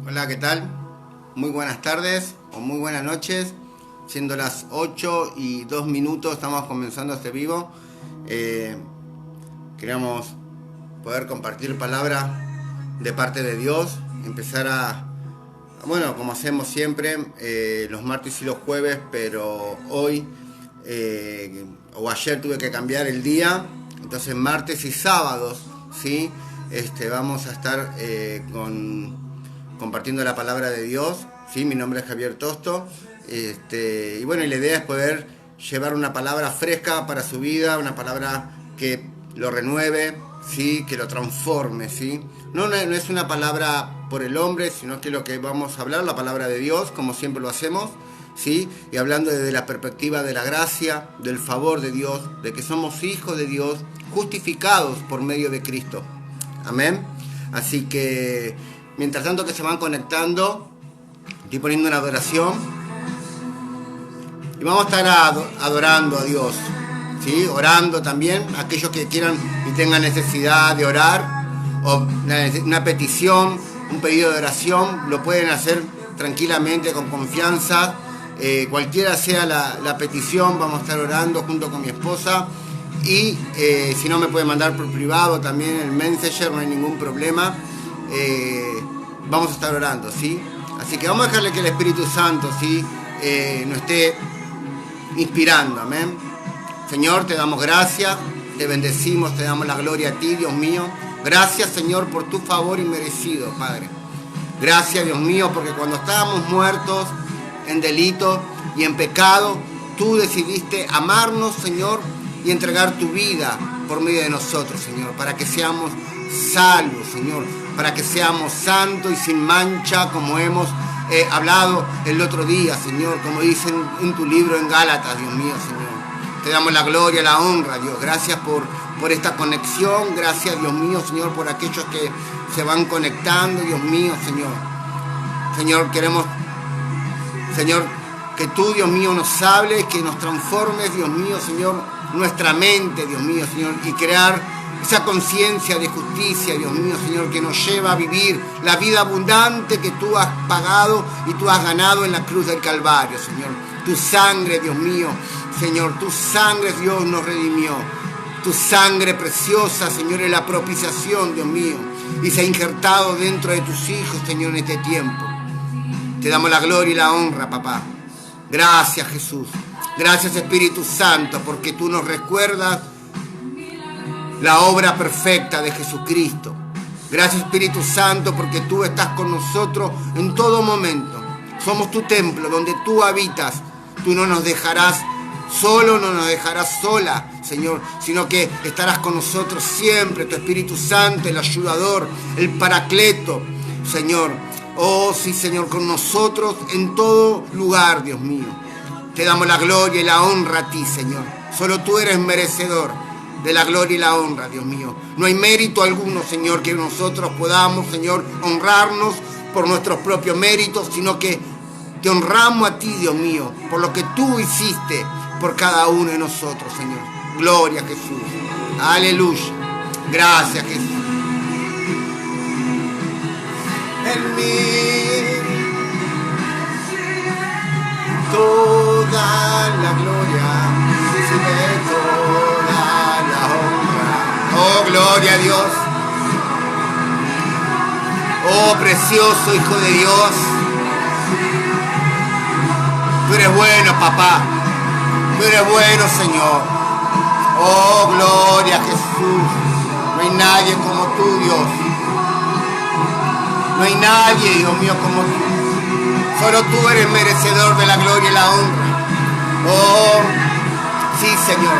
Hola, ¿qué tal? Muy buenas tardes o muy buenas noches. Siendo las 8:02, estamos comenzando este vivo. Queríamos poder compartir palabra de parte de Dios, empezar bueno, como hacemos siempre, los martes y los jueves, pero hoy o ayer tuve que cambiar el día, entonces martes y sábados, ¿sí? Vamos a estar compartiendo la palabra de Dios, ¿sí? Mi nombre es Javier Tosto, y bueno, y la idea es poder llevar una palabra fresca para su vida, una palabra que lo renueve, ¿sí? Que lo transforme, ¿sí? No es una palabra por el hombre, sino que lo que vamos a hablar, la palabra de Dios, como siempre lo hacemos, ¿sí? Y hablando desde la perspectiva de la gracia, del favor de Dios, de que somos hijos de Dios, justificados por medio de Cristo. Amén. Así que, mientras tanto que se van conectando, estoy poniendo una adoración. Y vamos a estar adorando a Dios, ¿sí? Orando también, aquellos que quieran y tengan necesidad de orar, o una petición, un pedido de oración, lo pueden hacer tranquilamente, con confianza. Cualquiera sea la petición, vamos a estar orando junto con mi esposa. Y si no, me pueden mandar por privado también el Messenger, no hay ningún problema. Vamos a estar orando, ¿sí? Así que vamos a dejarle que el Espíritu Santo, ¿sí? Nos esté inspirando, amén. Señor, te damos gracias, te bendecimos, te damos la gloria a ti, Dios mío. Gracias, Señor, por tu favor inmerecido, Padre. Gracias, Dios mío, porque cuando estábamos muertos en delito y en pecado, tú decidiste amarnos, Señor, y entregar tu vida por medio de nosotros, Señor, para que seamos salvos, Señor, para que seamos santos y sin mancha, como hemos hablado el otro día, Señor, como dicen en tu libro en Gálatas, Dios mío, Señor. Te damos la gloria, la honra, Dios. Gracias por esta conexión. Gracias, Dios mío, Señor, por aquellos que se van conectando, Dios mío, Señor. Señor, queremos, Señor, que tú, Dios mío, nos hables, que nos transformes, Dios mío, Señor, nuestra mente, Dios mío, Señor, y crear esa conciencia de justicia, Dios mío, Señor, que nos lleva a vivir la vida abundante que tú has pagado y tú has ganado en la cruz del Calvario, Señor. Tu sangre, Dios mío, Señor, tu sangre, Dios, nos redimió. Tu sangre preciosa, Señor, es la propiciación, Dios mío, y se ha injertado dentro de tus hijos, Señor, en este tiempo. Te damos la gloria y la honra, papá. Gracias, Jesús. Gracias, Espíritu Santo, porque tú nos recuerdas la obra perfecta de Jesucristo. Gracias, Espíritu Santo, porque tú estás con nosotros en todo momento. Somos tu templo donde tú habitas. Tú no nos dejarás solo, no nos dejarás sola, Señor, sino que estarás con nosotros siempre. Tu Espíritu Santo, el ayudador, el paracleto, Señor. Oh, sí, Señor, con nosotros en todo lugar, Dios mío. Te damos la gloria y la honra a ti, Señor. Solo tú eres merecedor de la gloria y la honra, Dios mío. No hay mérito alguno, Señor, que nosotros podamos, Señor, honrarnos por nuestros propios méritos, sino que te honramos a ti, Dios mío, por lo que tú hiciste por cada uno de nosotros, Señor. Gloria a Jesús. Aleluya. Gracias, Jesús. En mí toda la gloria, recibe toda la honra. Oh, gloria a Dios. Oh, precioso Hijo de Dios. Tú eres bueno, papá. Tú eres bueno, Señor. Oh, gloria a Jesús. No hay nadie como tú, Dios. No hay nadie, Dios mío, como tú. Solo tú eres merecedor de la gloria y la honra. Oh, sí, Señor.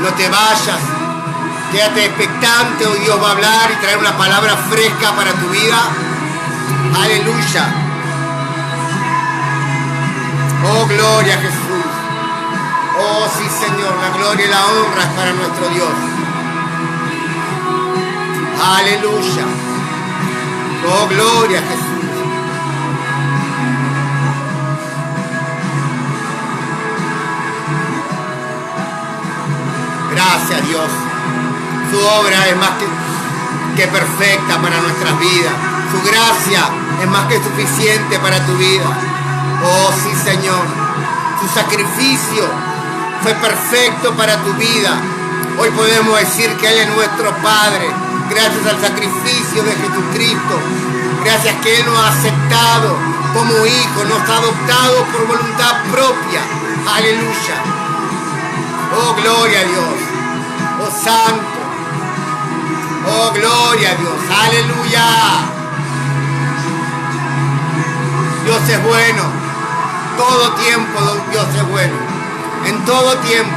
No te vayas. Quédate expectante. Hoy Dios va a hablar y traer una palabra fresca para tu vida. Aleluya. Oh, gloria a Jesús. Oh, sí, Señor. La gloria y la honra es para nuestro Dios. Aleluya. Oh, gloria a Jesús. Gracias, Dios. Su obra es más que es perfecta para nuestras vidas. Su gracia es más que suficiente para tu vida. Oh sí, Señor. Su sacrificio fue perfecto para tu vida. Hoy podemos decir que Él es nuestro Padre, gracias al sacrificio de Jesucristo. Gracias que Él nos ha aceptado como hijo, nos ha adoptado por voluntad propia. Aleluya. Oh, gloria a Dios. Oh, santo. Oh, gloria a Dios. Aleluya. Dios es bueno. Todo tiempo Dios es bueno. En todo tiempo.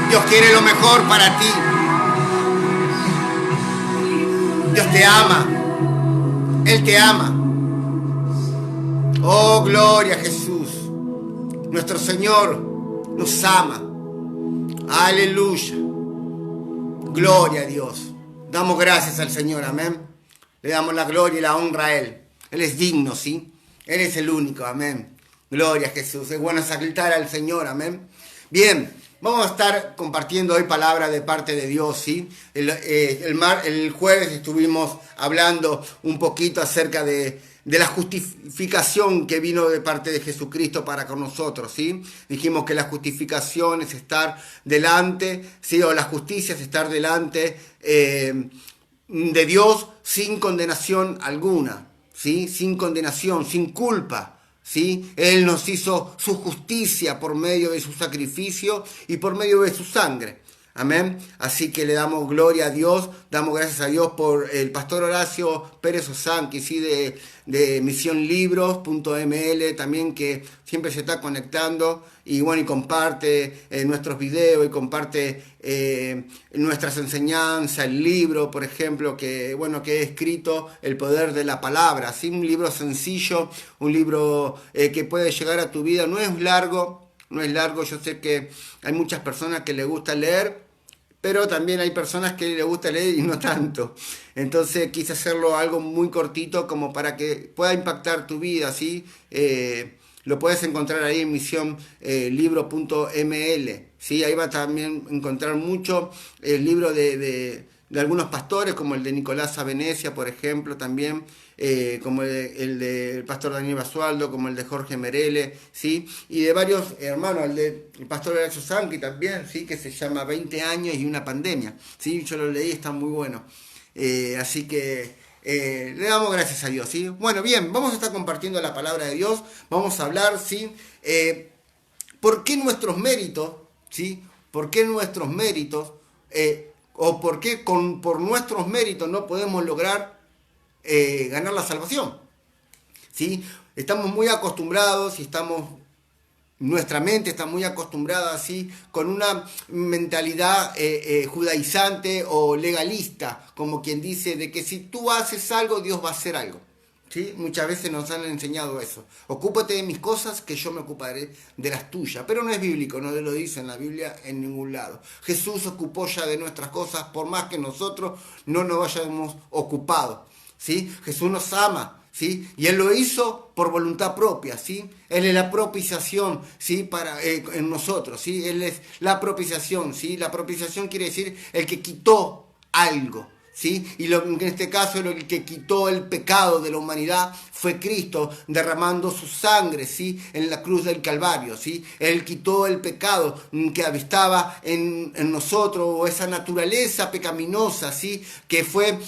Dios quiere lo mejor para ti. Dios te ama. Él te ama. Oh, gloria a Jesús. Nuestro Señor nos ama. Aleluya. Gloria a Dios. Damos gracias al Señor, amén. Le damos la gloria y la honra a Él. Él es digno, ¿sí? Él es el único, amén. Gloria a Jesús. Es bueno exaltar al Señor, amén. Bien, vamos a estar compartiendo hoy palabra de parte de Dios, ¿sí? El jueves estuvimos hablando un poquito acerca de la justificación que vino de parte de Jesucristo para con nosotros, ¿sí? Dijimos que la justificación es estar delante, ¿sí? O la justicia es estar delante de Dios sin condenación alguna, ¿sí? Sin condenación, sin culpa. ¿Sí? Él nos hizo su justicia por medio de su sacrificio y por medio de su sangre. Amén. Así que le damos gloria a Dios, damos gracias a Dios por el pastor Horacio Pérez Osanqui, ¿sí? de misionlibros.ml, también que siempre se está conectando y bueno, y comparte nuestros videos y comparte nuestras enseñanzas, el libro, por ejemplo, que he escrito, El Poder de la Palabra, ¿sí? Un libro sencillo, un libro que puede llegar a tu vida, no es largo, yo sé que hay muchas personas que les gusta leer, pero también hay personas que les gusta leer y no tanto. Entonces quise hacerlo algo muy cortito como para que pueda impactar tu vida, ¿sí? Lo puedes encontrar ahí en misionlibro.ml, ¿sí? Ahí va también a encontrar mucho el libro de algunos pastores, como el de Nicolás a Venecia, por ejemplo, también, como el del pastor Daniel Basualdo, como el de Jorge Merele, ¿sí? Y de varios hermanos, el pastor Horacio Sanqui también, ¿sí? Que se llama 20 años y una pandemia, ¿sí? Yo lo leí, está muy bueno. Así que le damos gracias a Dios, ¿sí? Bueno, bien, vamos a estar compartiendo la palabra de Dios, vamos a hablar, ¿sí? ¿Por qué nuestros méritos, ¿sí? ¿Por qué nuestros méritos, o por qué por nuestros méritos no podemos lograr ganar la salvación? ¿Sí? Estamos muy acostumbrados y nuestra mente está muy acostumbrada así, con una mentalidad judaizante o legalista, como quien dice de que si tú haces algo, Dios va a hacer algo. ¿Sí? Muchas veces nos han enseñado eso. Ocúpate de mis cosas, que yo me ocuparé de las tuyas. Pero no es bíblico, no lo dice en la Biblia en ningún lado. Jesús ocupó ya de nuestras cosas, por más que nosotros no nos hayamos ocupado, ¿sí? Jesús nos ama, ¿sí? Y Él lo hizo por voluntad propia, ¿sí? Él es la propiciación, ¿sí? En nosotros, ¿sí? Él es la propiciación, ¿sí? La propiciación quiere decir el que quitó algo, ¿sí? Y en este caso el que quitó el pecado de la humanidad fue Cristo, derramando su sangre, ¿sí? En la cruz del Calvario, ¿sí? Él quitó el pecado que habitaba en nosotros, o esa naturaleza pecaminosa, ¿sí? Que fue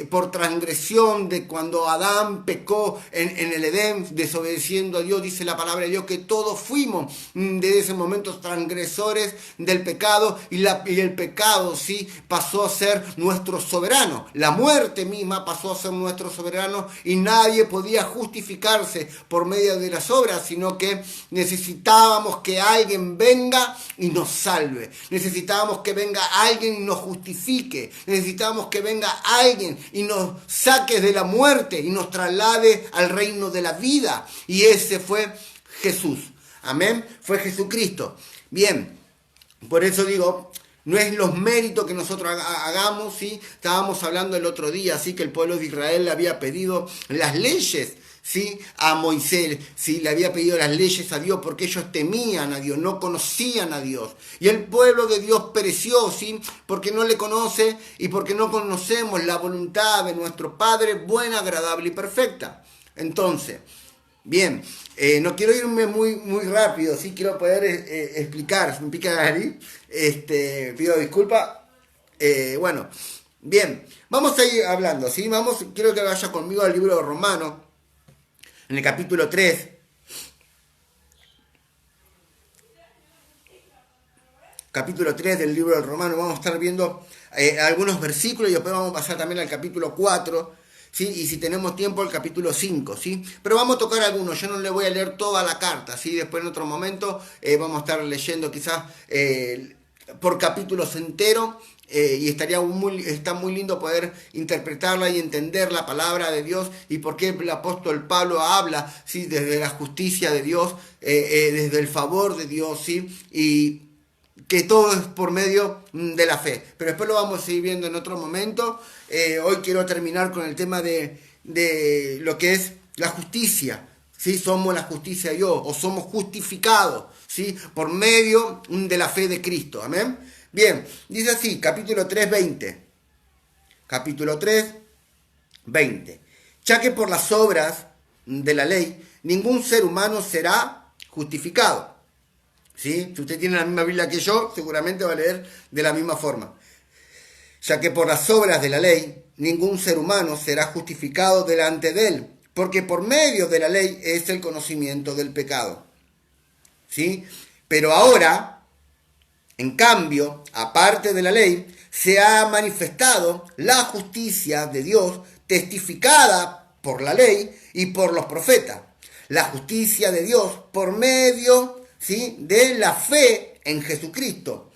por transgresión de cuando Adán pecó en el Edén, desobedeciendo a Dios. Dice la palabra de Dios que todos fuimos desde ese momento transgresores del pecado, y el pecado, ¿sí? Pasó a ser nuestro soberano. La muerte misma pasó a ser nuestro soberano, y nadie podía justificarse por medio de las obras, sino que necesitábamos que alguien venga y nos salve. Necesitábamos que venga alguien y nos justifique. Necesitábamos que venga alguien y nos saque de la muerte y nos traslade al reino de la vida. Y ese fue Jesús. Amén. Fue Jesucristo. Bien, por eso digo, no es los méritos que nosotros hagamos, ¿sí? Estábamos hablando el otro día, así que el pueblo de Israel le había pedido las leyes, ¿sí? A Moisés, ¿sí? Le había pedido las leyes a Dios porque ellos temían a Dios, no conocían a Dios. Y el pueblo de Dios pereció, ¿sí? Porque no le conoce y porque no conocemos la voluntad de nuestro Padre buena, agradable y perfecta. Entonces, bien, no quiero irme muy rápido, sí quiero poder explicar, se me pica la nariz, pido disculpas. Bueno, bien, vamos a ir hablando, ¿sí? Quiero que vaya conmigo al libro de Romanos, en el capítulo 3. Capítulo 3 del libro de Romanos, vamos a estar viendo algunos versículos y después vamos a pasar también al capítulo 4. ¿Sí? Y si tenemos tiempo, el capítulo 5, ¿sí? Pero vamos a tocar algunos, yo no le voy a leer toda la carta, ¿sí? Después en otro momento vamos a estar leyendo quizás por capítulos enteros, y está muy lindo poder interpretarla y entender la palabra de Dios y por qué el apóstol Pablo habla, ¿sí? Desde la justicia de Dios, desde el favor de Dios, ¿sí? Y que todo es por medio de la fe. Pero después lo vamos a seguir viendo en otro momento. Hoy quiero terminar con el tema de lo que es la justicia. ¿Sí? Somos la justicia de Dios, o somos justificados, ¿sí? Por medio de la fe de Cristo. Amén. Bien, dice así, capítulo 3, 20. Capítulo 3, 20. Ya que por las obras de la ley, ningún ser humano será justificado. ¿Sí? Si usted tiene la misma Biblia que yo, seguramente va a leer de la misma forma. Ya que por las obras de la ley, ningún ser humano será justificado delante de él, porque por medio de la ley es el conocimiento del pecado. ¿Sí? Pero ahora, en cambio, aparte de la ley, se ha manifestado la justicia de Dios, testificada por la ley y por los profetas. La justicia de Dios por medio, ¿sí? De la fe en Jesucristo,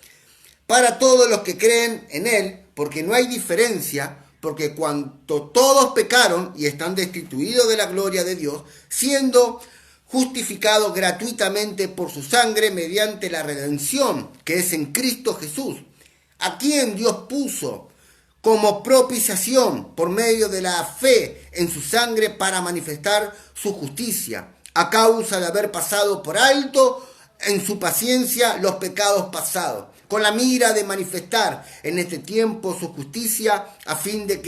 para todos los que creen en Él, porque no hay diferencia, porque cuanto todos pecaron y están destituidos de la gloria de Dios, siendo justificados gratuitamente por su sangre mediante la redención que es en Cristo Jesús, a quien Dios puso como propiciación por medio de la fe en su sangre para manifestar su justicia, a causa de haber pasado por alto en su paciencia los pecados pasados, con la mira de manifestar en este tiempo su justicia, a fin de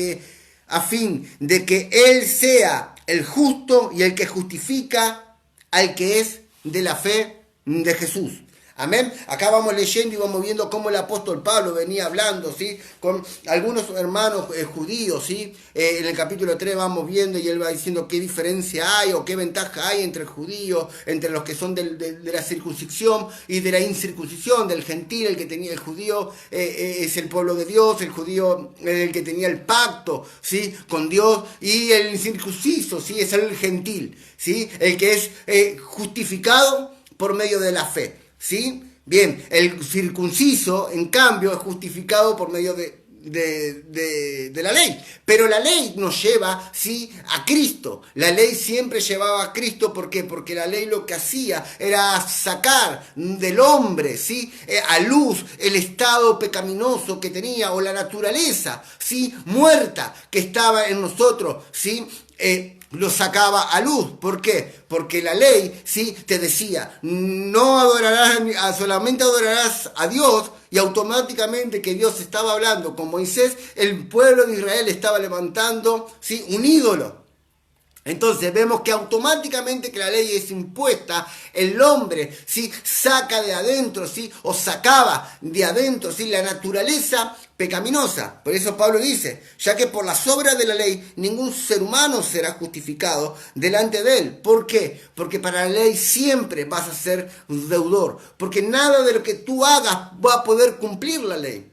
que Él sea el justo y el que justifica al que es de la fe de Jesús. Amén. Acá vamos leyendo y vamos viendo cómo el apóstol Pablo venía hablando, ¿sí? Con algunos hermanos judíos, ¿sí? En el capítulo 3 vamos viendo y él va diciendo qué diferencia hay o qué ventaja hay entre el judío, entre los que son de la circuncisión y de la incircuncisión, del gentil, el que tenía el judío es el pueblo de Dios, el judío el que tenía el pacto, ¿sí? Con Dios, y el incircunciso, ¿sí? Es el gentil, ¿sí? El que es justificado por medio de la fe. ¿Sí? Bien, el circunciso, en cambio, es justificado por medio de la ley. Pero la ley nos lleva, ¿sí? A Cristo. La ley siempre llevaba a Cristo. ¿Por qué? Porque la ley lo que hacía era sacar del hombre, ¿sí? A luz el estado pecaminoso que tenía, o la naturaleza, ¿sí? Muerta que estaba en nosotros, ¿sí? Lo sacaba a luz. ¿Por qué? Porque la ley, ¿sí? Te decía, no adorarás, solamente adorarás a Dios, y automáticamente que Dios estaba hablando con Moisés, el pueblo de Israel estaba levantando, ¿sí? Un ídolo. Entonces vemos que automáticamente que la ley es impuesta, el hombre, ¿sí? Saca de adentro, ¿sí? O sacaba de adentro, ¿sí? La naturaleza pecaminosa. Por eso Pablo dice, ya que por las obras de la ley ningún ser humano será justificado delante de él. ¿Por qué? Porque para la ley siempre vas a ser deudor, porque nada de lo que tú hagas va a poder cumplir la ley.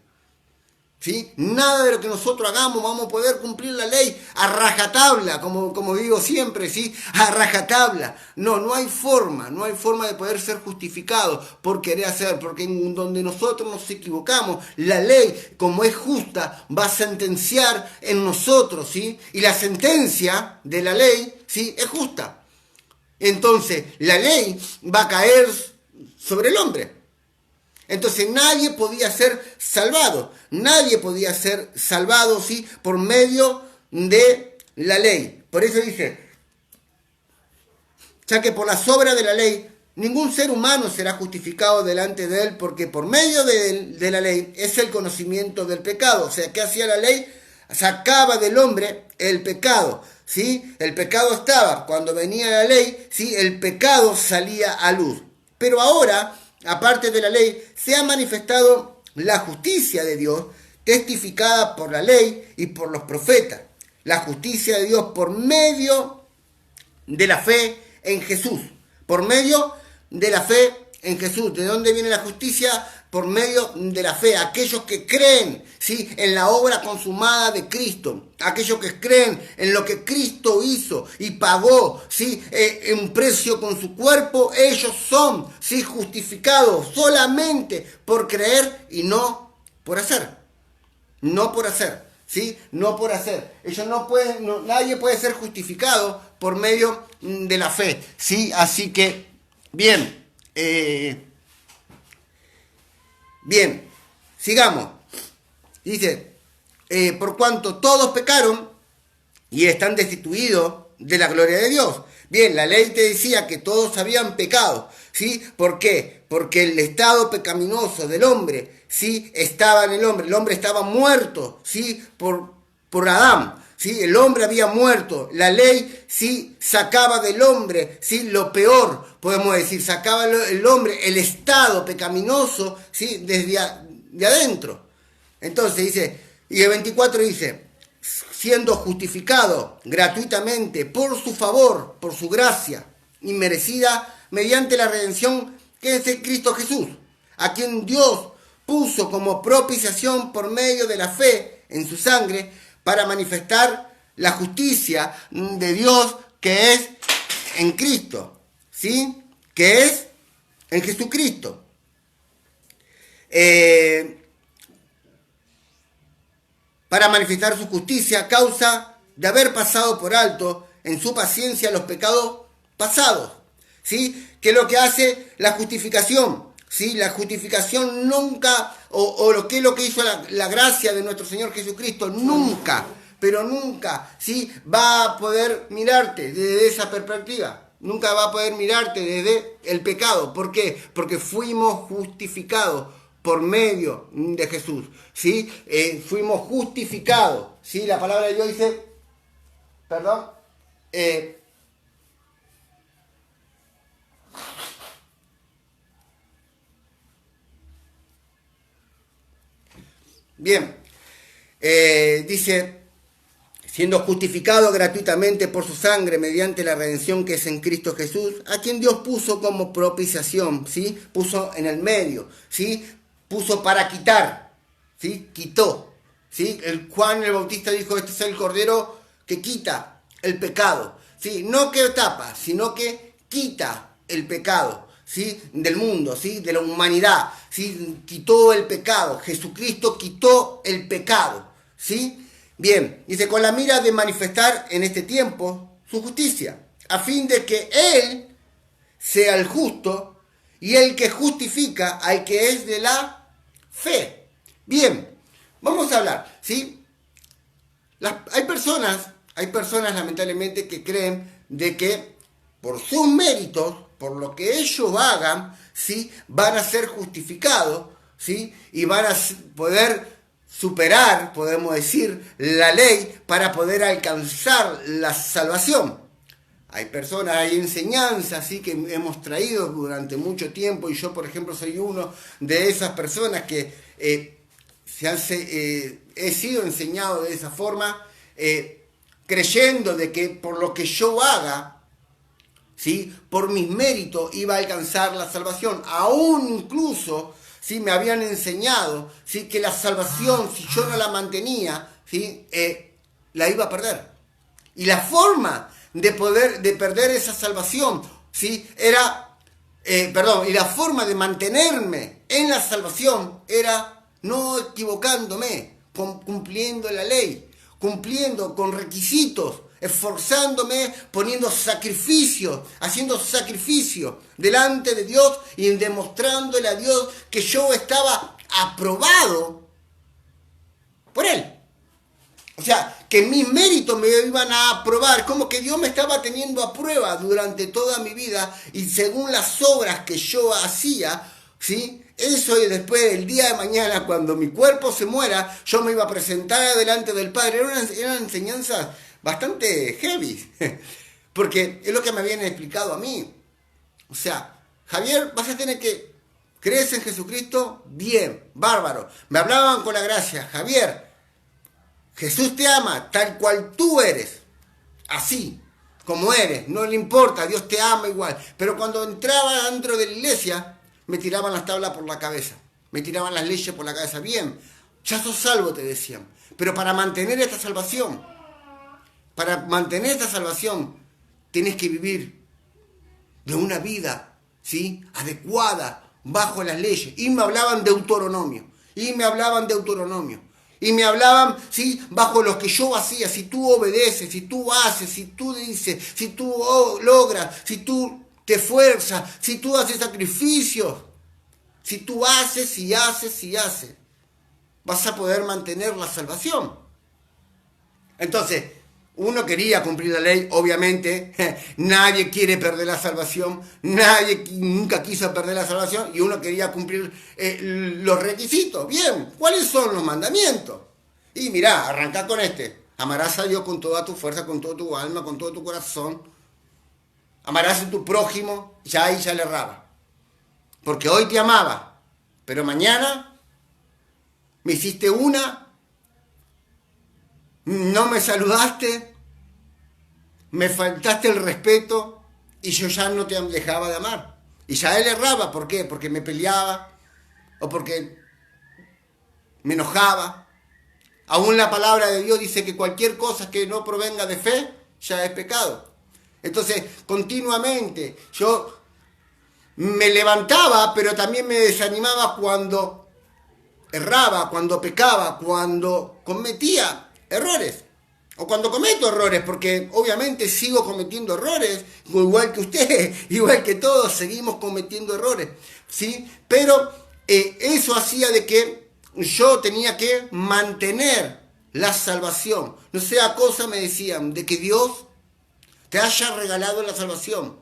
¿Sí? Nada de lo que nosotros hagamos vamos a poder cumplir la ley a rajatabla, como digo siempre, ¿sí? A rajatabla. No hay forma de poder ser justificado por querer hacer, porque en donde nosotros nos equivocamos, la ley, como es justa, va a sentenciar en nosotros, ¿sí? Y la sentencia de la ley, ¿sí? Es justa. Entonces, la ley va a caer sobre el hombre. Entonces nadie podía ser salvado. Nadie podía ser salvado, ¿sí? Por medio de la ley. Por eso dice, ya que por las obras de la ley ningún ser humano será justificado delante de él, porque por medio de la ley es el conocimiento del pecado. O sea, ¿qué hacía la ley? Sacaba del hombre el pecado, ¿sí? El pecado estaba. Cuando venía la ley, ¿sí? El pecado salía a luz. Pero ahora, aparte de la ley, se ha manifestado la justicia de Dios, testificada por la ley y por los profetas. La justicia de Dios por medio de la fe en Jesús. Por medio de la fe en Jesús. ¿De dónde viene la justicia? Por medio de la fe. Aquellos que creen, ¿sí? En la obra consumada de Cristo. Aquellos que creen en lo que Cristo hizo y pagó, ¿sí? Un precio con su cuerpo. Ellos son, ¿sí? Justificados solamente por creer y no por hacer. No por hacer. ¿Sí? No por hacer. Ellos no pueden, nadie puede ser justificado por medio de la fe. ¿Sí? Así que, bien. Bien, sigamos. Dice, por cuanto todos pecaron y están destituidos de la gloria de Dios. Bien, la ley te decía que todos habían pecado, ¿sí? ¿Por qué? Porque el estado pecaminoso del hombre, ¿sí? Estaba en el hombre estaba muerto, ¿sí? Por Adán, ¿sí? El hombre había muerto, la ley, ¿sí? Sacaba del hombre, ¿sí? Lo peor, podemos decir, sacaba el hombre, el estado pecaminoso, ¿sí? Desde de adentro. Entonces dice, y el 24 dice, siendo justificado gratuitamente por su favor, por su gracia inmerecida, mediante la redención que es en Cristo Jesús, a quien Dios puso como propiciación por medio de la fe en su sangre, para manifestar la justicia de Dios que es en Cristo, ¿sí? Que es en Jesucristo. Para manifestar su justicia a causa de haber pasado por alto en su paciencia los pecados pasados, ¿sí? Que es lo que hace la justificación, ¿sí? La justificación nunca, o lo que es lo que hizo la gracia de nuestro Señor Jesucristo, nunca, pero nunca, ¿sí? Va a poder mirarte desde esa perspectiva. Nunca va a poder mirarte desde el pecado. ¿Por qué? Porque fuimos justificados por medio de Jesús, ¿sí? Fuimos justificados, ¿sí? La palabra de Dios dice, perdón, bien, dice, siendo justificado gratuitamente por su sangre mediante la redención que es en Cristo Jesús, a quien Dios puso como propiciación, ¿sí? Puso en el medio, ¿sí? Puso para quitar, ¿sí? Quitó, ¿sí? Juan el Bautista dijo, este es el Cordero que quita el pecado, ¿sí? No que tapa, sino que quita el pecado, ¿sí? Del mundo, ¿sí? De la humanidad, ¿sí? Quitó el pecado, Jesucristo quitó el pecado, ¿sí? Bien, dice, con la mira de manifestar en este tiempo su justicia, a fin de que Él sea el justo y el que justifica al que es de la fe. Bien, vamos a hablar, ¿sí? Hay personas lamentablemente que creen de que por sus méritos, por lo que ellos hagan, ¿sí? Van a ser justificados, ¿sí? Y van a poder superar, podemos decir, la ley para poder alcanzar la salvación. Hay personas, hay enseñanzas, ¿sí? Que hemos traído durante mucho tiempo, y yo, por ejemplo, soy uno de esas personas que he sido enseñado de esa forma, creyendo de que por lo que yo haga, ¿sí? Por mis méritos iba a alcanzar la salvación. Aún incluso, ¿sí? Me habían enseñado, ¿sí? Que la salvación, si yo no la mantenía, ¿sí? La iba a perder. Y la forma de perder esa salvación, ¿sí? Y la forma de mantenerme en la salvación era no equivocándome, cumpliendo la ley, cumpliendo con requisitos esforzándome, poniendo sacrificio, haciendo sacrificio delante de Dios y demostrándole a Dios que yo estaba aprobado por Él. O sea, que mis méritos me iban a aprobar, como que Dios me estaba teniendo a prueba durante toda mi vida y según las obras que yo hacía, ¿sí? Eso, y después el día de mañana, cuando mi cuerpo se muera, yo me iba a presentar delante del Padre. Eran enseñanzas bastante heavy, porque es lo que me habían explicado a mí. O sea, Javier, vas a tener que creer en Jesucristo, bien, bárbaro. Me hablaban con la gracia, Javier, Jesús te ama tal cual tú eres, así como eres, no le importa, Dios te ama igual. Pero cuando entraba dentro de la iglesia, me tiraban las tablas por la cabeza, me tiraban las leyes por la cabeza. Bien, ya sos salvo, te decían. Pero para mantener esta salvación, tienes que vivir de una vida, ¿sí?, adecuada, bajo las leyes. Y me hablaban de Deuteronomio, y me hablaban, ¿sí?, bajo lo que yo hacía. Si tú obedeces, si tú haces, si tú dices, si tú logras, si tú te esfuerzas, si tú haces sacrificios, si tú haces y haces y haces, vas a poder mantener la salvación. Entonces, uno quería cumplir la ley, obviamente, nadie quiere perder la salvación, nadie nunca quiso perder la salvación, y uno quería cumplir los requisitos. Bien, ¿cuáles son los mandamientos? Y mirá, arrancá con este: amarás a Dios con toda tu fuerza, con toda tu alma, con todo tu corazón, amarás a tu prójimo. Ya ahí ya le erraba, porque hoy te amaba, pero mañana me hiciste no me saludaste, me faltaste el respeto y yo ya no te dejaba de amar. Y ya él erraba. ¿Por qué? Porque me peleaba o porque me enojaba. Aún la palabra de Dios dice que cualquier cosa que no provenga de fe ya es pecado. Entonces, continuamente yo me levantaba, pero también me desanimaba cuando erraba, cuando pecaba, cuando cometía errores, o cuando cometo errores, porque obviamente sigo cometiendo errores, igual que usted, igual que todos, seguimos cometiendo errores, ¿sí? Pero eso hacía de que yo tenía que mantener la salvación. No sea cosa, me decían, de que Dios te haya regalado la salvación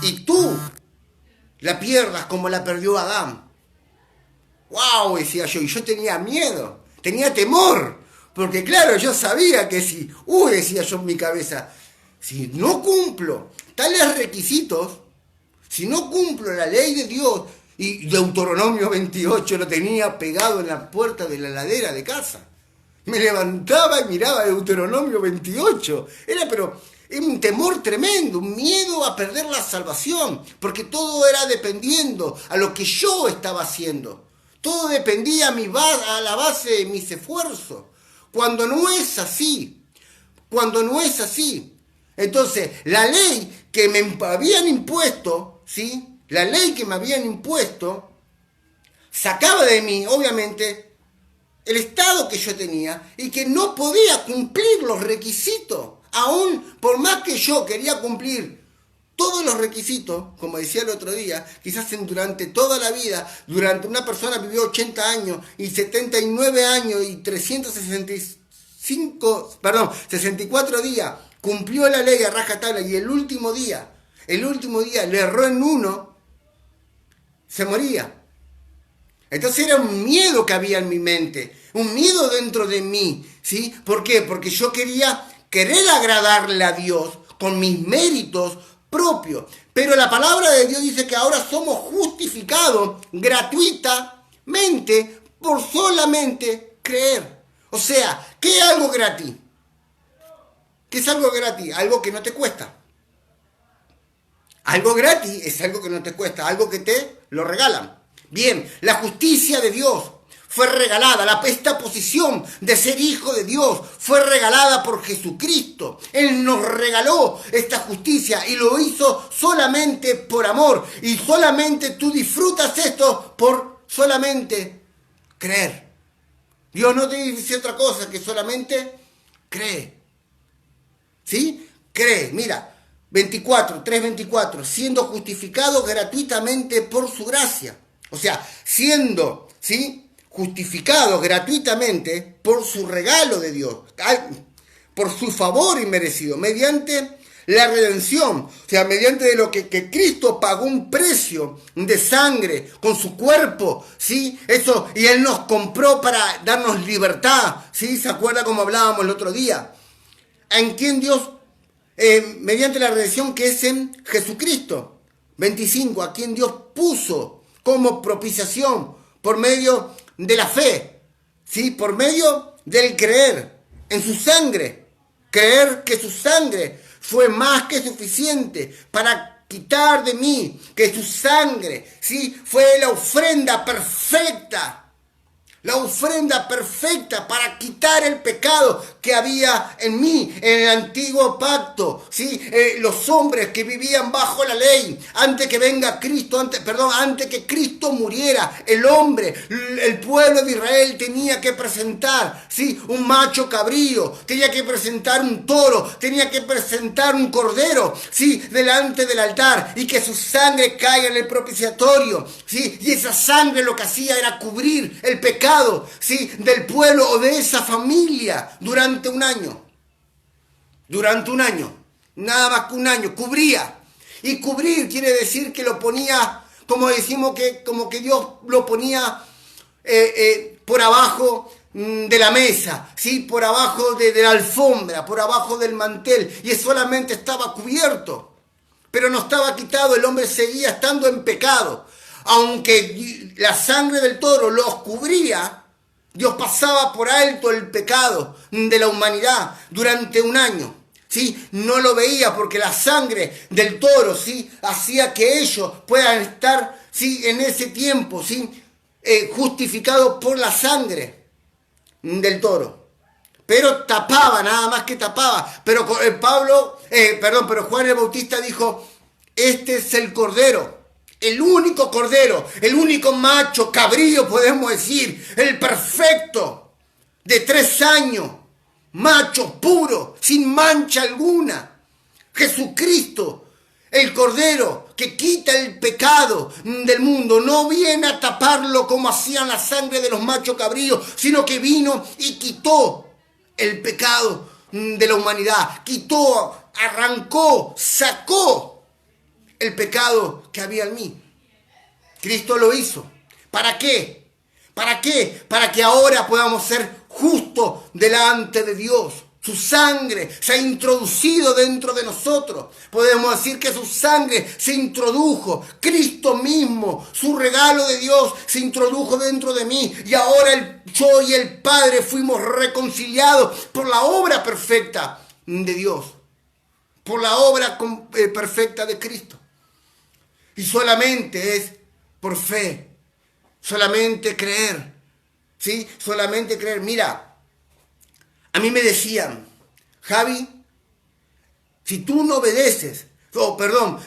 y tú la pierdas como la perdió Adán. ¡Wow! Decía yo, y yo tenía miedo, tenía temor. Porque claro, yo sabía que si, decía yo en mi cabeza, si no cumplo tales requisitos, si no cumplo la ley de Dios, y Deuteronomio 28 lo tenía pegado en la puerta de la heladera de casa. Me levantaba y miraba Deuteronomio 28. Era un temor tremendo, un miedo a perder la salvación, porque todo era dependiendo a lo que yo estaba haciendo. Todo dependía a la base de mis esfuerzos. Cuando no es así, entonces la ley que me habían impuesto, ¿sí?, la ley que me habían impuesto sacaba de mí, obviamente, el estado que yo tenía y que no podía cumplir los requisitos. Aún por más que yo quería cumplir todos los requisitos, como decía el otro día, quizás durante toda la vida, durante una persona vivió 80 años y 79 años y 64 días, cumplió la ley a rajatabla, y el último día le erró en uno, se moría. Entonces era un miedo que había en mi mente, un miedo dentro de mí, ¿sí? ¿Por qué? Porque yo querer agradarle a Dios con mis méritos propios. Pero la palabra de Dios dice que ahora somos justificados gratuitamente por solamente creer. O sea, ¿qué es algo gratis? ¿Qué es algo gratis? Algo que no te cuesta. Algo gratis es algo que no te cuesta, algo que te lo regalan. Bien, la justicia de Dios fue regalada, esta posición de ser hijo de Dios fue regalada por Jesucristo. Él nos regaló esta justicia y lo hizo solamente por amor. Y solamente tú disfrutas esto por solamente creer. Dios no te dice otra cosa que solamente cree. ¿sí? Cree, mira, 3:24, siendo justificados gratuitamente por su gracia. O sea, siendo, ¿sí? Justificados gratuitamente por su regalo de Dios, por su favor inmerecido, mediante la redención, o sea, mediante de lo que Cristo pagó un precio de sangre con su cuerpo, ¿sí? Eso, y Él nos compró para darnos libertad, ¿sí? ¿Se acuerda como hablábamos el otro día? En quien Dios, mediante la redención que es en Jesucristo. 25, a quien Dios puso como propiciación por medio de la fe, ¿sí? Por medio del creer en su sangre. Creer que su sangre fue más que suficiente para quitar de mí, que su sangre, ¿sí? Fue la ofrenda perfecta. La ofrenda perfecta para quitar el pecado que había en mí, en el antiguo pacto, ¿sí? Los hombres que vivían bajo la ley, antes que venga Cristo, antes que Cristo muriera, el pueblo de Israel tenía que presentar, ¿sí? Un macho cabrío, tenía que presentar un toro, tenía que presentar un cordero, ¿sí? Delante del altar, y que su sangre caiga en el propiciatorio, ¿sí? Y esa sangre lo que hacía era cubrir el pecado, ¿sí? Del pueblo o de esa familia durante un año. Durante un año. Nada más que un año. Cubría. Y cubrir quiere decir que lo ponía, como decimos, como que Dios lo ponía por abajo de la mesa, ¿sí? Por abajo de la alfombra, por abajo del mantel. Y solamente estaba cubierto. Pero no estaba quitado. El hombre seguía estando en pecado. Aunque la sangre del toro los cubría, Dios pasaba por alto el pecado de la humanidad durante un año, ¿sí? No lo veía porque la sangre del toro, ¿sí? Hacía que ellos puedan estar, ¿sí? En ese tiempo, ¿sí? Justificados por la sangre del toro. Pero tapaba, nada más que tapaba. Pero pero Juan el Bautista dijo, este es el cordero. El único cordero, el único macho cabrío, podemos decir, el perfecto, de 3 años, macho puro, sin mancha alguna. Jesucristo, el cordero que quita el pecado del mundo, no viene a taparlo como hacían la sangre de los machos cabríos, sino que vino y quitó el pecado de la humanidad, quitó, arrancó, sacó el pecado que había en mí. Cristo lo hizo. ¿Para qué? ¿Para qué? Para que ahora podamos ser justos delante de Dios. Su sangre se ha introducido dentro de nosotros. Podemos decir que su sangre se introdujo. Cristo mismo, su regalo de Dios, se introdujo dentro de mí. Y ahora yo y el Padre fuimos reconciliados por la obra perfecta de Dios. Por la obra perfecta de Cristo. Y solamente es por fe, solamente creer, ¿sí? Solamente creer. Mira, a mí me decían, Javi, si tú no obedeces,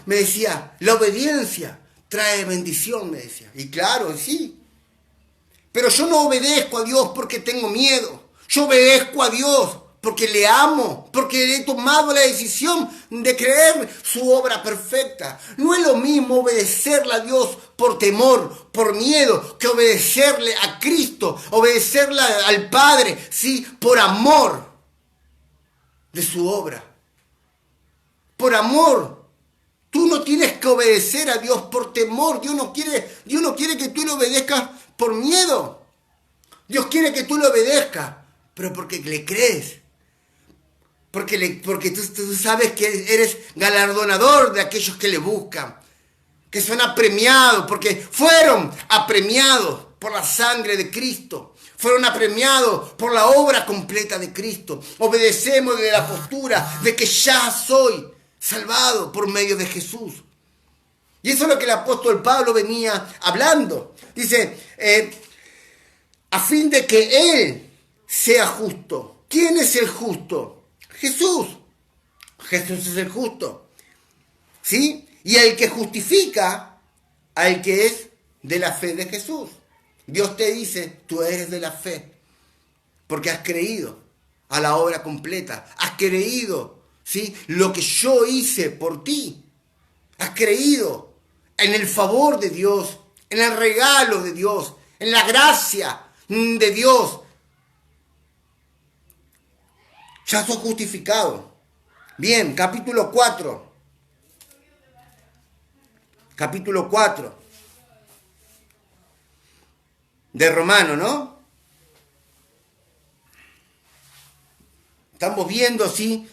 me decía, la obediencia trae bendición, me decía. Y claro, sí. Pero yo no obedezco a Dios porque tengo miedo. Yo obedezco a Dios porque le amo, porque he tomado la decisión de creer su obra perfecta. No es lo mismo obedecerle a Dios por temor, por miedo, que obedecerle a Cristo, obedecerle al Padre, sí, por amor de su obra. Por amor. Tú no tienes que obedecer a Dios por temor. Dios no quiere que tú le obedezcas por miedo. Dios quiere que tú le obedezcas, pero porque le crees. Porque tú sabes que eres galardonador de aquellos que le buscan, que son apremiados, porque fueron apremiados por la sangre de Cristo, fueron apremiados por la obra completa de Cristo. Obedecemos de la postura de que ya soy salvado por medio de Jesús. Y eso es lo que el apóstol Pablo venía hablando. Dice, a fin de que Él sea justo. ¿Quién es el justo? Jesús. Jesús es el justo. ¿Sí? Y el que justifica al que es de la fe de Jesús. Dios te dice, tú eres de la fe. Porque has creído a la obra completa. Has creído, ¿sí? Lo que yo hice por ti. Has creído en el favor de Dios, en el regalo de Dios, en la gracia de Dios. Ya sos justificado. Bien, capítulo 4. Capítulo 4 de Romano, ¿no? Estamos viendo, sí,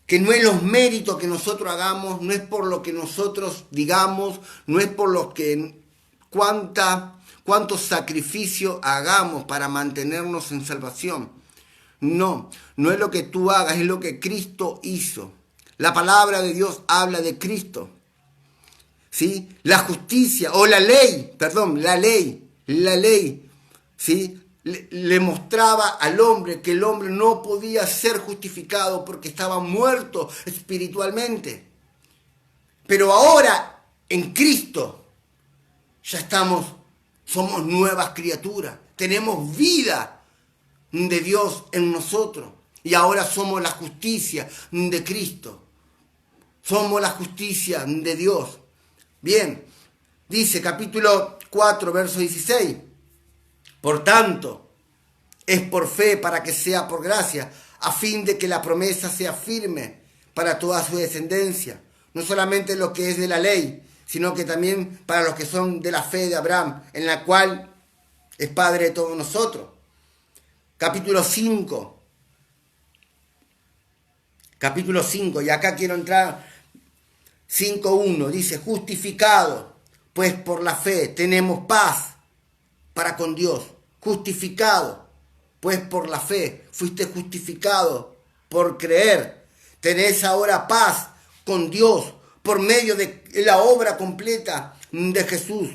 que no es los méritos que nosotros hagamos, no es por lo que nosotros digamos, no es por lo que cuánto sacrificio hagamos para mantenernos en salvación. No, no es lo que tú hagas, es lo que Cristo hizo. La palabra de Dios habla de Cristo. ¿Sí? La justicia, o la ley, ¿sí? Le mostraba al hombre que el hombre no podía ser justificado porque estaba muerto espiritualmente. Pero ahora, en Cristo, ya somos nuevas criaturas, tenemos vida de Dios en nosotros y ahora somos la justicia de Cristo, somos la justicia de Dios. Bien, dice capítulo 4, verso 16. Por tanto, es por fe para que sea por gracia, a fin de que la promesa sea firme para toda su descendencia. No solamente lo que es de la ley, sino que también para los que son de la fe de Abraham, en la cual es padre de todos nosotros. Capítulo 5. Capítulo 5, y acá quiero entrar. 5.1 dice, justificado, pues por la fe tenemos paz para con Dios. Justificado, pues por la fe fuiste justificado por creer. Tenés ahora paz con Dios por medio de la obra completa de Jesús,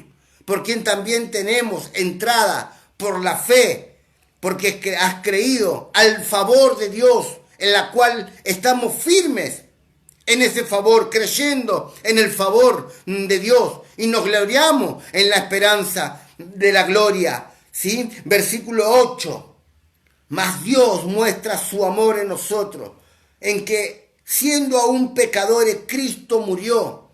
por quien también tenemos entrada por la fe, porque has creído al favor de Dios, en la cual estamos firmes en ese favor, creyendo en el favor de Dios y nos gloriamos en la esperanza de la gloria. ¿Sí? Versículo 8. Mas Dios muestra su amor en nosotros, en que siendo aún pecadores, Cristo murió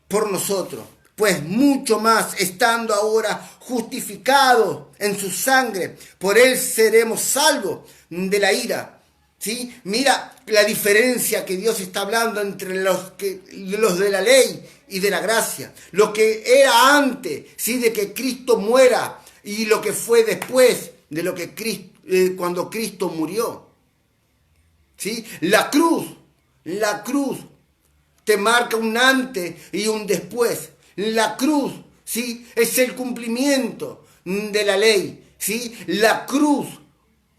por nosotros. Pues mucho más, estando ahora justificados en su sangre, por él seremos salvos de la ira. ¿Sí? Mira la diferencia que Dios está hablando entre los de la ley y de la gracia. Lo que era antes, ¿sí? De que Cristo muera, y lo que fue después de lo que cuando Cristo murió. ¿Sí? La cruz te marca un antes y un después. La cruz, ¿sí? Es el cumplimiento de la ley, ¿sí? La cruz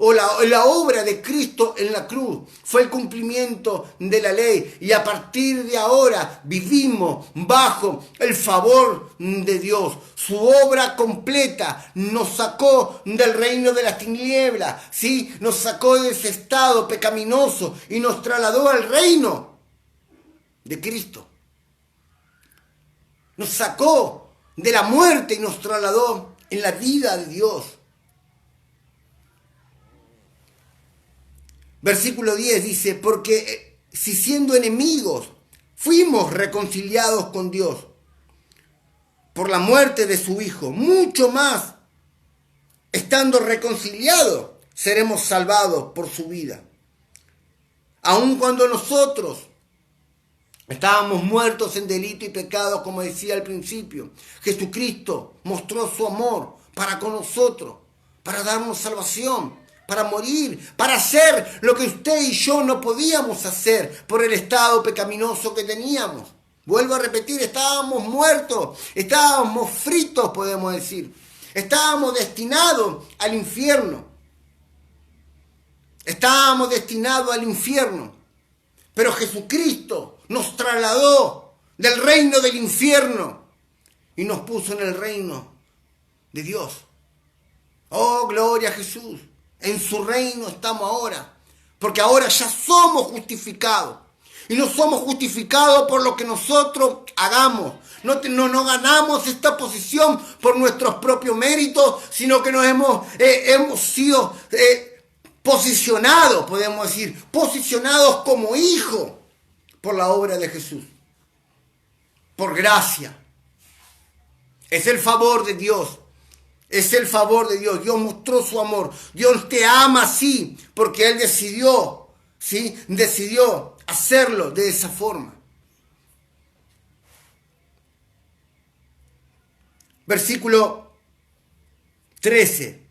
o la obra de Cristo en la cruz fue el cumplimiento de la ley, y a partir de ahora vivimos bajo el favor de Dios. Su obra completa nos sacó del reino de las tinieblas, ¿sí? Nos sacó de ese estado pecaminoso y nos trasladó al reino de Cristo. Nos sacó de la muerte y nos trasladó en la vida de Dios. Versículo 10 dice, porque si siendo enemigos fuimos reconciliados con Dios por la muerte de su Hijo, mucho más, estando reconciliados, seremos salvados por su vida. Aun cuando nosotros estábamos muertos en delito y pecado, como decía al principio, Jesucristo mostró su amor para con nosotros, para darnos salvación, para morir, para hacer lo que usted y yo no podíamos hacer por el estado pecaminoso que teníamos. Vuelvo a repetir, estábamos muertos, estábamos fritos, podemos decir. Estábamos destinados al infierno. Estábamos destinados al infierno. Pero Jesucristo nos trasladó del reino del infierno y nos puso en el reino de Dios. Oh, gloria a Jesús. En su reino estamos ahora, porque ahora ya somos justificados. Y no somos justificados por lo que nosotros hagamos. No ganamos esta posición por nuestros propios méritos, sino que hemos sido posicionados, podemos decir, posicionados como hijos por la obra de Jesús, por gracia. Es el favor de Dios. Es el favor de Dios. Dios mostró su amor. Dios te ama así porque Él decidió, ¿sí? Decidió hacerlo de esa forma. Versículo 13.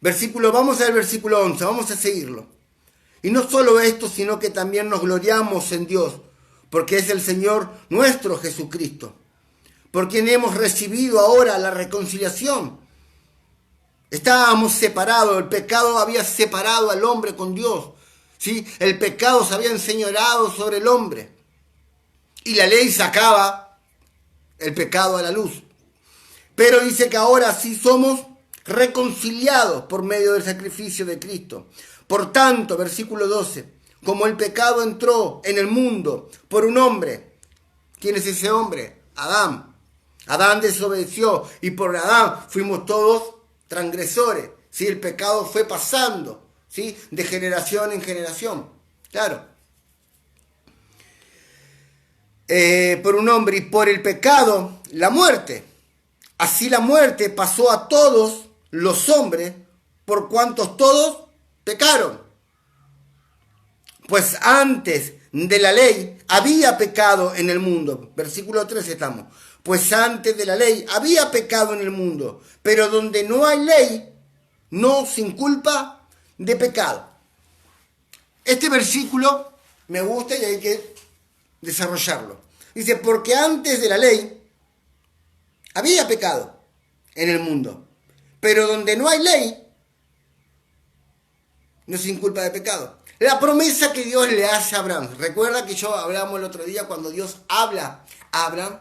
Vamos al versículo 11. Vamos a seguirlo. Y no solo esto, sino que también nos gloriamos en Dios, porque es el Señor nuestro Jesucristo, por quien hemos recibido ahora la reconciliación. Estábamos separados, el pecado había separado al hombre con Dios, ¿sí? El pecado se había enseñoreado sobre el hombre y la ley sacaba el pecado a la luz. Pero dice que ahora sí somos reconciliados por medio del sacrificio de Cristo. Por tanto, versículo 12, como el pecado entró en el mundo por un hombre. ¿Quién es ese hombre? Adán. Adán desobedeció y por Adán fuimos todos transgresores. ¿Sí? El pecado fue pasando, ¿sí? De generación en generación. Claro. Por un hombre y por el pecado, la muerte. Así la muerte pasó a todos los hombres por cuantos todos pecaron. Pues antes de la ley había pecado en el mundo. Versículo 13 estamos. Pues antes de la ley había pecado en el mundo, pero donde no hay ley, no sin culpa de pecado. Este versículo me gusta y hay que desarrollarlo. Dice, porque antes de la ley había pecado en el mundo, pero donde no hay ley, no sin culpa de pecado. La promesa que Dios le hace a Abraham. Recuerda que yo hablamos el otro día cuando Dios habla a Abraham.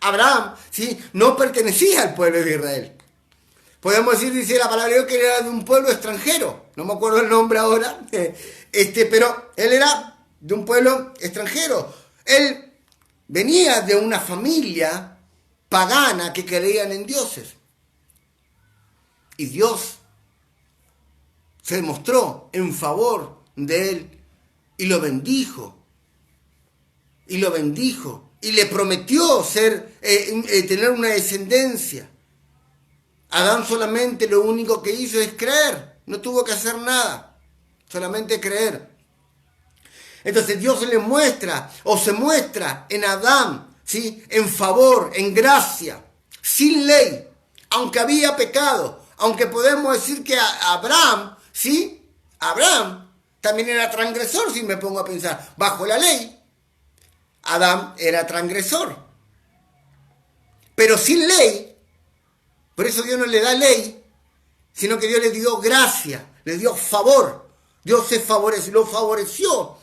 Abraham, ¿sí? No pertenecía al pueblo de Israel. Podemos decir, dice la palabra de Dios, que era de un pueblo extranjero. No me acuerdo el nombre ahora. Pero él era de un pueblo extranjero. Él venía de una familia pagana que creían en dioses. Y Dios se demostró en favor de él y lo bendijo. Y lo bendijo. Y le prometió tener una descendencia. Adán solamente lo único que hizo es creer. No tuvo que hacer nada. Solamente creer. Entonces Dios le muestra o se muestra en Adán, ¿sí? En favor, en gracia, sin ley, aunque había pecado. Aunque podemos decir que Abraham, ¿sí? Abraham también era transgresor, si me pongo a pensar, bajo la ley. Adán era transgresor. Pero sin ley, por eso Dios no le da ley, sino que Dios le dio gracia, le dio favor. Dios lo favoreció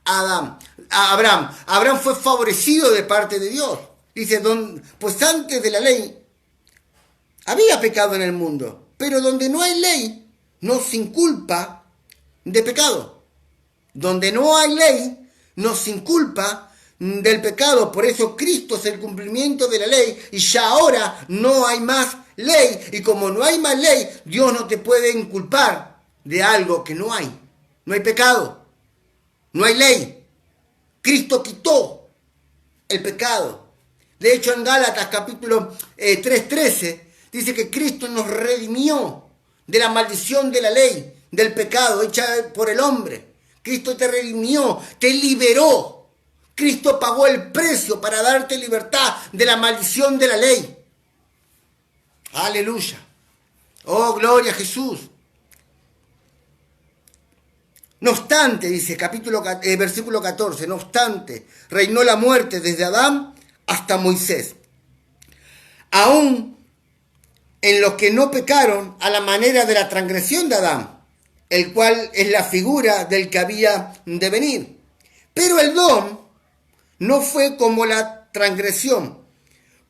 a Abraham. Abraham fue favorecido de parte de Dios. Dice, pues antes de la ley había pecado en el mundo, pero donde no hay ley, no sin culpa de pecado. Donde no hay ley, no sin culpa del pecado. Por eso Cristo es el cumplimiento de la ley y ya ahora no hay más ley. Y como no hay más ley, Dios no te puede inculpar de algo que no hay. No hay pecado. No hay ley. Cristo quitó el pecado. De hecho, en Gálatas capítulo 3:13 dice que Cristo nos redimió de la maldición de la ley, del pecado hecha por el hombre. Cristo te redimió, te liberó. Cristo pagó el precio para darte libertad de la maldición de la ley. Aleluya. Oh, gloria a Jesús. No obstante, dice versículo 14, no obstante, reinó la muerte desde Adán hasta Moisés. Aún en los que no pecaron a la manera de la transgresión de Adán, el cual es la figura del que había de venir. Pero el don no fue como la transgresión,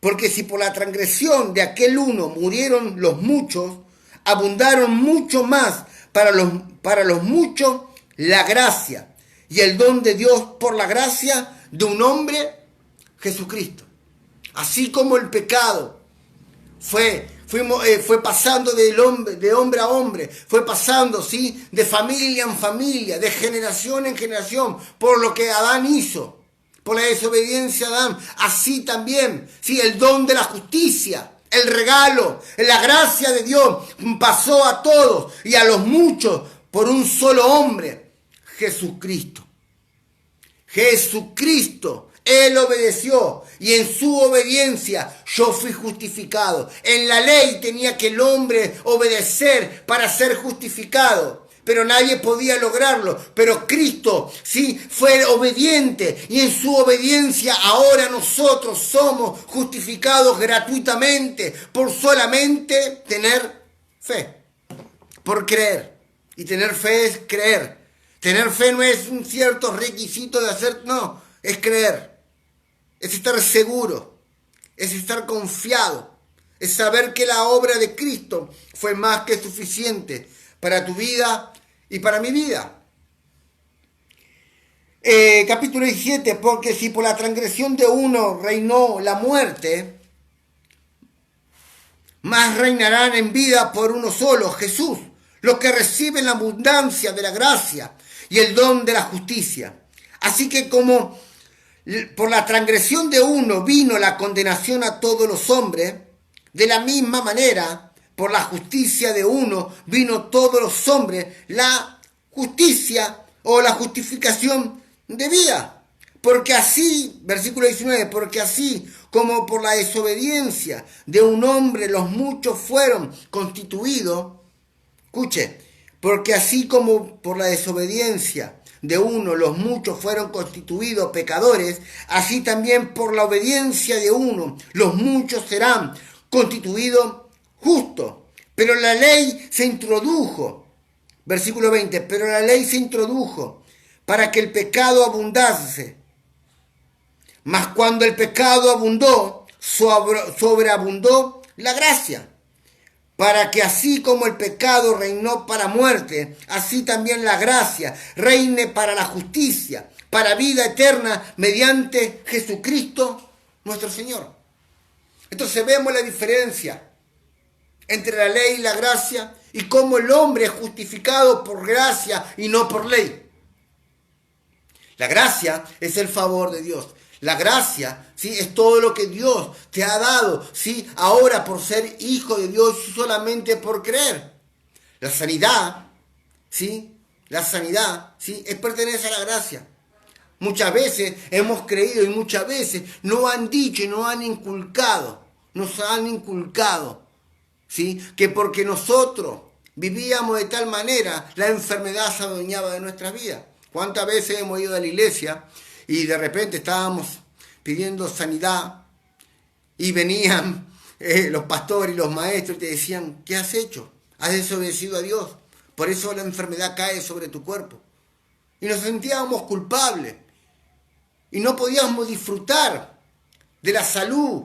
porque si por la transgresión de aquel uno murieron los muchos, abundaron mucho más para los muchos la gracia y el don de Dios por la gracia de un hombre, Jesucristo. Así como el pecado fue fue pasando de hombre a hombre, fue pasando, ¿sí? De familia en familia, de generación en generación, por lo que Adán hizo, por la desobediencia de Adán. Así también, ¿sí? El don de la justicia, el regalo, la gracia de Dios pasó a todos y a los muchos por un solo hombre, Jesucristo. Jesucristo, Él obedeció y en su obediencia yo fui justificado. En la ley tenía que el hombre obedecer para ser justificado, pero nadie podía lograrlo. Pero Cristo sí fue obediente y en su obediencia ahora nosotros somos justificados gratuitamente por solamente tener fe, por creer. Y tener fe es creer. Tener fe no es un cierto requisito de hacer, no, es creer. Es estar seguro, es estar confiado, es saber que la obra de Cristo fue más que suficiente para tu vida y para mi vida. Capítulo 17, porque si por la transgresión de uno reinó la muerte, más reinarán en vida por uno solo, Jesús, los que reciben la abundancia de la gracia y el don de la justicia. Así que como por la transgresión de uno vino la condenación a todos los hombres, de la misma manera, por la justicia de uno vino todos los hombres la justicia o la justificación de vida. Porque así, versículo 19, porque así como por la desobediencia de un hombre los muchos fueron constituidos, escuche, porque así como por la desobediencia de uno los muchos fueron constituidos pecadores, así también por la obediencia de uno los muchos serán constituidos justos. Pero la ley se introdujo, versículo 20, pero la ley se introdujo para que el pecado abundase. Mas cuando el pecado abundó, sobreabundó la gracia, para que así como el pecado reinó para muerte, así también la gracia reine para la justicia, para vida eterna, mediante Jesucristo nuestro Señor. Entonces vemos la diferencia entre la ley y la gracia y cómo el hombre es justificado por gracia y no por ley. La gracia es el favor de Dios. La gracia, ¿sí? Es todo lo que Dios te ha dado, ¿sí? Ahora por ser hijo de Dios y solamente por creer. La sanidad, ¿sí? La sanidad, ¿sí? Pertenece a la gracia. Muchas veces hemos creído y muchas veces nos han dicho y nos han inculcado, ¿sí? Que porque nosotros vivíamos de tal manera, la enfermedad se adueñaba de nuestras vidas. ¿Cuántas veces hemos ido a la iglesia y de repente estábamos pidiendo sanidad y venían los pastores y los maestros y te decían, ¿qué has hecho? Has desobedecido a Dios, por eso la enfermedad cae sobre tu cuerpo. Y nos sentíamos culpables y no podíamos disfrutar de la salud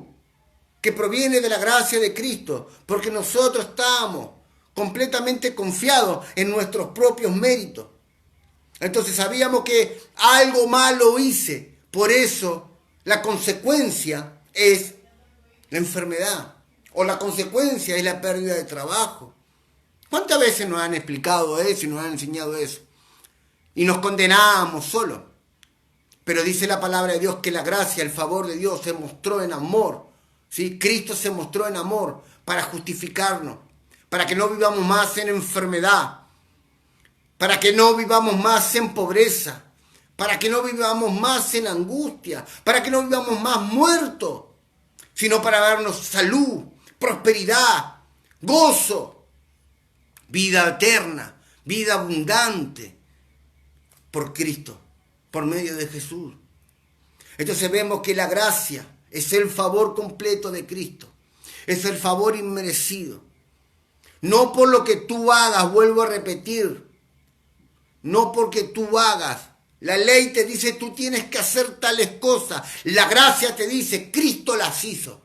que proviene de la gracia de Cristo, porque nosotros estábamos completamente confiados en nuestros propios méritos. Entonces sabíamos que algo malo hice, por eso la consecuencia es la enfermedad o la consecuencia es la pérdida de trabajo. ¿Cuántas veces nos han explicado eso y nos han enseñado eso? Y nos condenábamos solo. Pero dice la palabra de Dios que la gracia, el favor de Dios se mostró en amor. ¿Sí? Cristo se mostró en amor para justificarnos, para que no vivamos más en enfermedad, para que no vivamos más en pobreza, para que no vivamos más en angustia, para que no vivamos más muertos, sino para darnos salud, prosperidad, gozo, vida eterna, vida abundante por Cristo, por medio de Jesús. Entonces vemos que la gracia es el favor completo de Cristo, es el favor inmerecido. No por lo que tú hagas, vuelvo a repetir, no porque tú hagas. La ley te dice tú tienes que hacer tales cosas. La gracia te dice Cristo las hizo.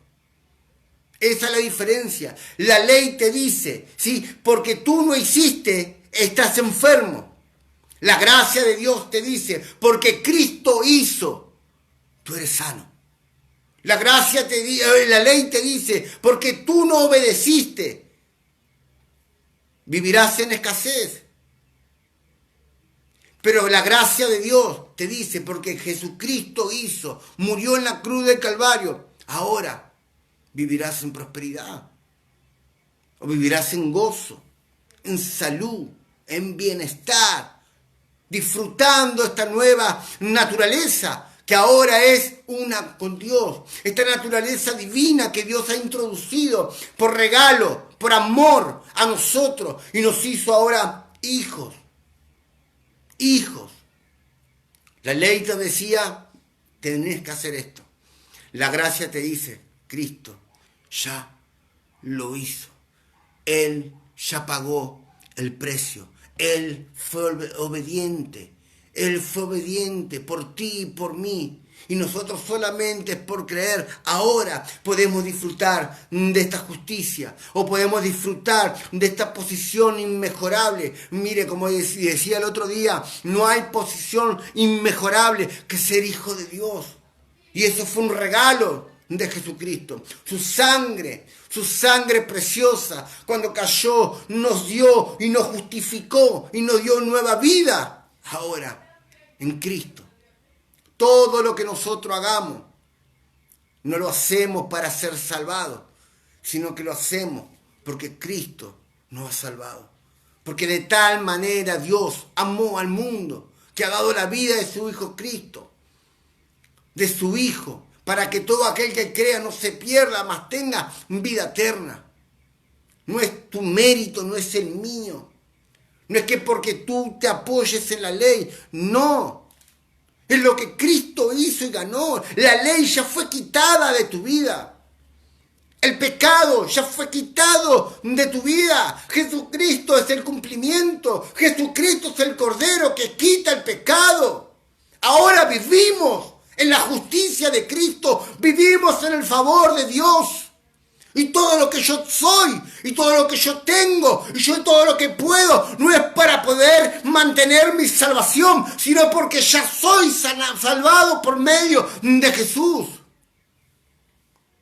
Esa es la diferencia. La ley te dice, sí, porque tú no hiciste, estás enfermo. La gracia de Dios te dice, porque Cristo hizo, tú eres sano. La ley te dice, porque tú no obedeciste, vivirás en escasez. Pero la gracia de Dios te dice, porque Jesucristo murió en la cruz del Calvario, ahora vivirás en prosperidad, o vivirás en gozo, en salud, en bienestar, disfrutando esta nueva naturaleza que ahora es una con Dios, esta naturaleza divina que Dios ha introducido por regalo, por amor a nosotros y nos hizo ahora hijos. Hijos. La ley te decía, tenés que hacer esto. La gracia te dice, Cristo ya lo hizo. Él ya pagó el precio. Él fue obediente. Él fue obediente por ti y por mí. Y nosotros solamente por creer ahora podemos disfrutar de esta justicia o podemos disfrutar de esta posición inmejorable. Mire, como decía el otro día, no hay posición inmejorable que ser hijo de Dios. Y eso fue un regalo de Jesucristo. Su sangre preciosa, cuando cayó, nos dio y nos justificó y nos dio nueva vida. Ahora, en Cristo. Todo lo que nosotros hagamos, no lo hacemos para ser salvados, sino que lo hacemos porque Cristo nos ha salvado. Porque de tal manera Dios amó al mundo, que ha dado la vida de su Hijo Cristo, de su Hijo, para que todo aquel que crea no se pierda, mas tenga vida eterna. No es tu mérito, no es el mío. No es que porque tú te apoyes en la ley, no. Es lo que Cristo hizo y ganó. La ley ya fue quitada de tu vida. El pecado ya fue quitado de tu vida. Jesucristo es el cumplimiento. Jesucristo es el Cordero que quita el pecado. Ahora vivimos en la justicia de Cristo. Vivimos en el favor de Dios. Y todo lo que yo soy, y todo lo que yo tengo, y yo todo lo que puedo, no es para poder mantener mi salvación, sino porque ya soy salvado por medio de Jesús.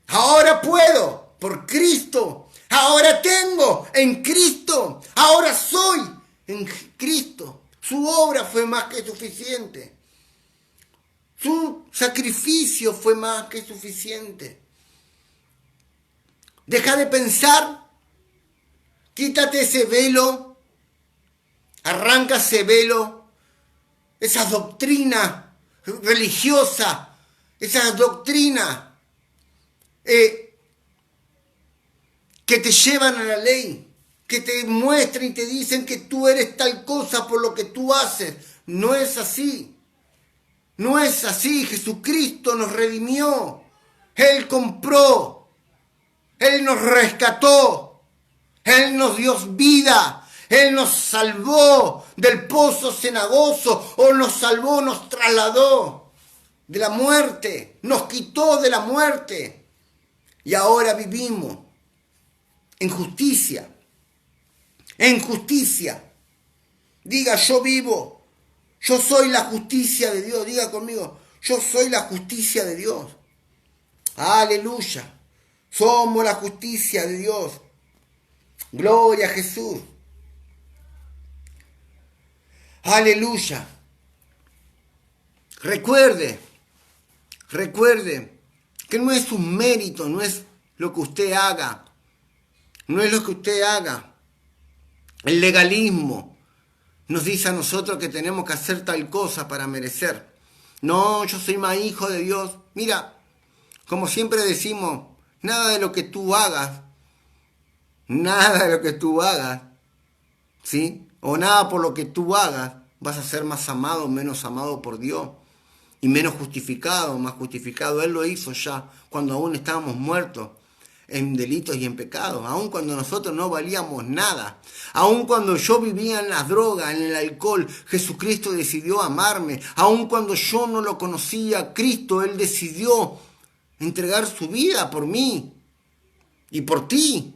Ahora puedo, por Cristo. Ahora tengo en Cristo. Ahora soy en Cristo. Su obra fue más que suficiente. Su sacrificio fue más que suficiente. Deja de pensar, quítate ese velo, arranca ese velo, esas doctrinas religiosas, esas doctrinas que te llevan a la ley, que te muestran y te dicen que tú eres tal cosa por lo que tú haces. No es así, no es así. Jesucristo nos redimió, Él compró. Él nos rescató, Él nos dio vida, Él nos salvó del pozo cenagoso, o nos salvó, nos trasladó de la muerte, nos quitó de la muerte. Y ahora vivimos en justicia, en justicia. Diga, yo vivo, yo soy la justicia de Dios. Diga conmigo, yo soy la justicia de Dios. Aleluya. Somos la justicia de Dios. Gloria a Jesús. Aleluya. Recuerde que no es un mérito, no es lo que usted haga. No es lo que usted haga. El legalismo nos dice a nosotros que tenemos que hacer tal cosa para merecer. No, yo soy más hijo de Dios. Mira, como siempre decimos, nada de lo que tú hagas, ¿sí? O nada por lo que tú hagas, vas a ser más amado o menos amado por Dios. Y menos justificado, más justificado. Él lo hizo ya cuando aún estábamos muertos en delitos y en pecados. Aún cuando nosotros no valíamos nada. Aún cuando yo vivía en las drogas, en el alcohol, Jesucristo decidió amarme. Aún cuando yo no lo conocía a Cristo, Él decidió entregar su vida por mí y por ti.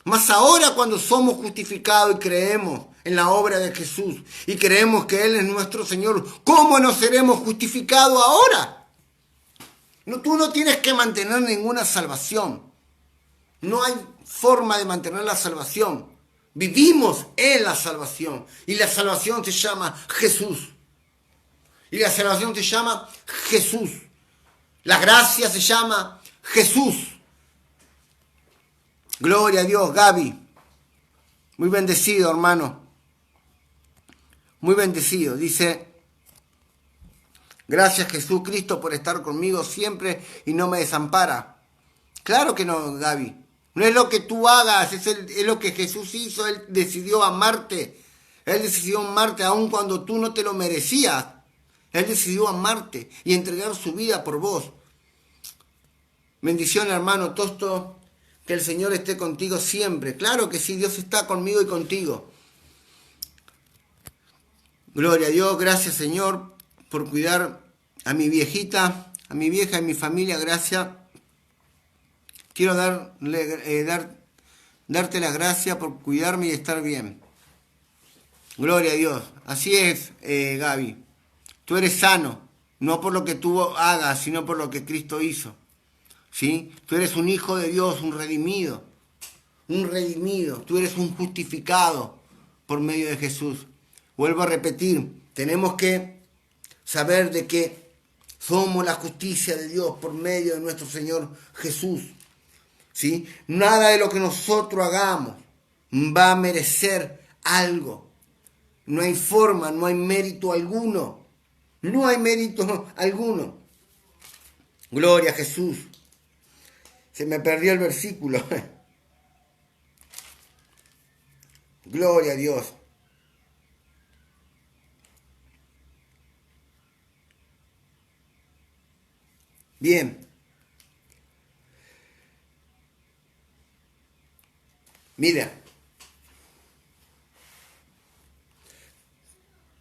Mas ahora cuando somos justificados y creemos en la obra de Jesús y creemos que Él es nuestro Señor, ¿cómo no seremos justificados ahora? No, tú no tienes que mantener ninguna salvación. No hay forma de mantener la salvación. Vivimos en la salvación. Y la salvación se llama Jesús. Y la salvación se llama Jesús. La gracia se llama Jesús. Gloria a Dios, Gaby. Muy bendecido, hermano. Muy bendecido. Dice, gracias Jesucristo por estar conmigo siempre y no me desampara. Claro que no, Gaby. No es lo que tú hagas, es lo que Jesús hizo. Él decidió amarte. Él decidió amarte aun cuando tú no te lo merecías. Él decidió amarte y entregar su vida por vos. Bendición, hermano Tosto. Que el Señor esté contigo siempre. Claro que sí, Dios está conmigo y contigo. Gloria a Dios. Gracias, Señor, por cuidar a mi viejita, a mi vieja y a mi familia. Gracias. Quiero darte las gracias por cuidarme y estar bien. Gloria a Dios. Así es, Gaby. Tú eres sano, no por lo que tú hagas, sino por lo que Cristo hizo. ¿Sí? Tú eres un hijo de Dios, un redimido. Un redimido. Tú eres un justificado por medio de Jesús. Vuelvo a repetir, tenemos que saber de que somos la justicia de Dios por medio de nuestro Señor Jesús. ¿Sí? Nada de lo que nosotros hagamos va a merecer algo. No hay forma, no hay mérito alguno. No hay mérito alguno. Gloria a Jesús. Se me perdió el versículo. Gloria a Dios. Bien. Mira.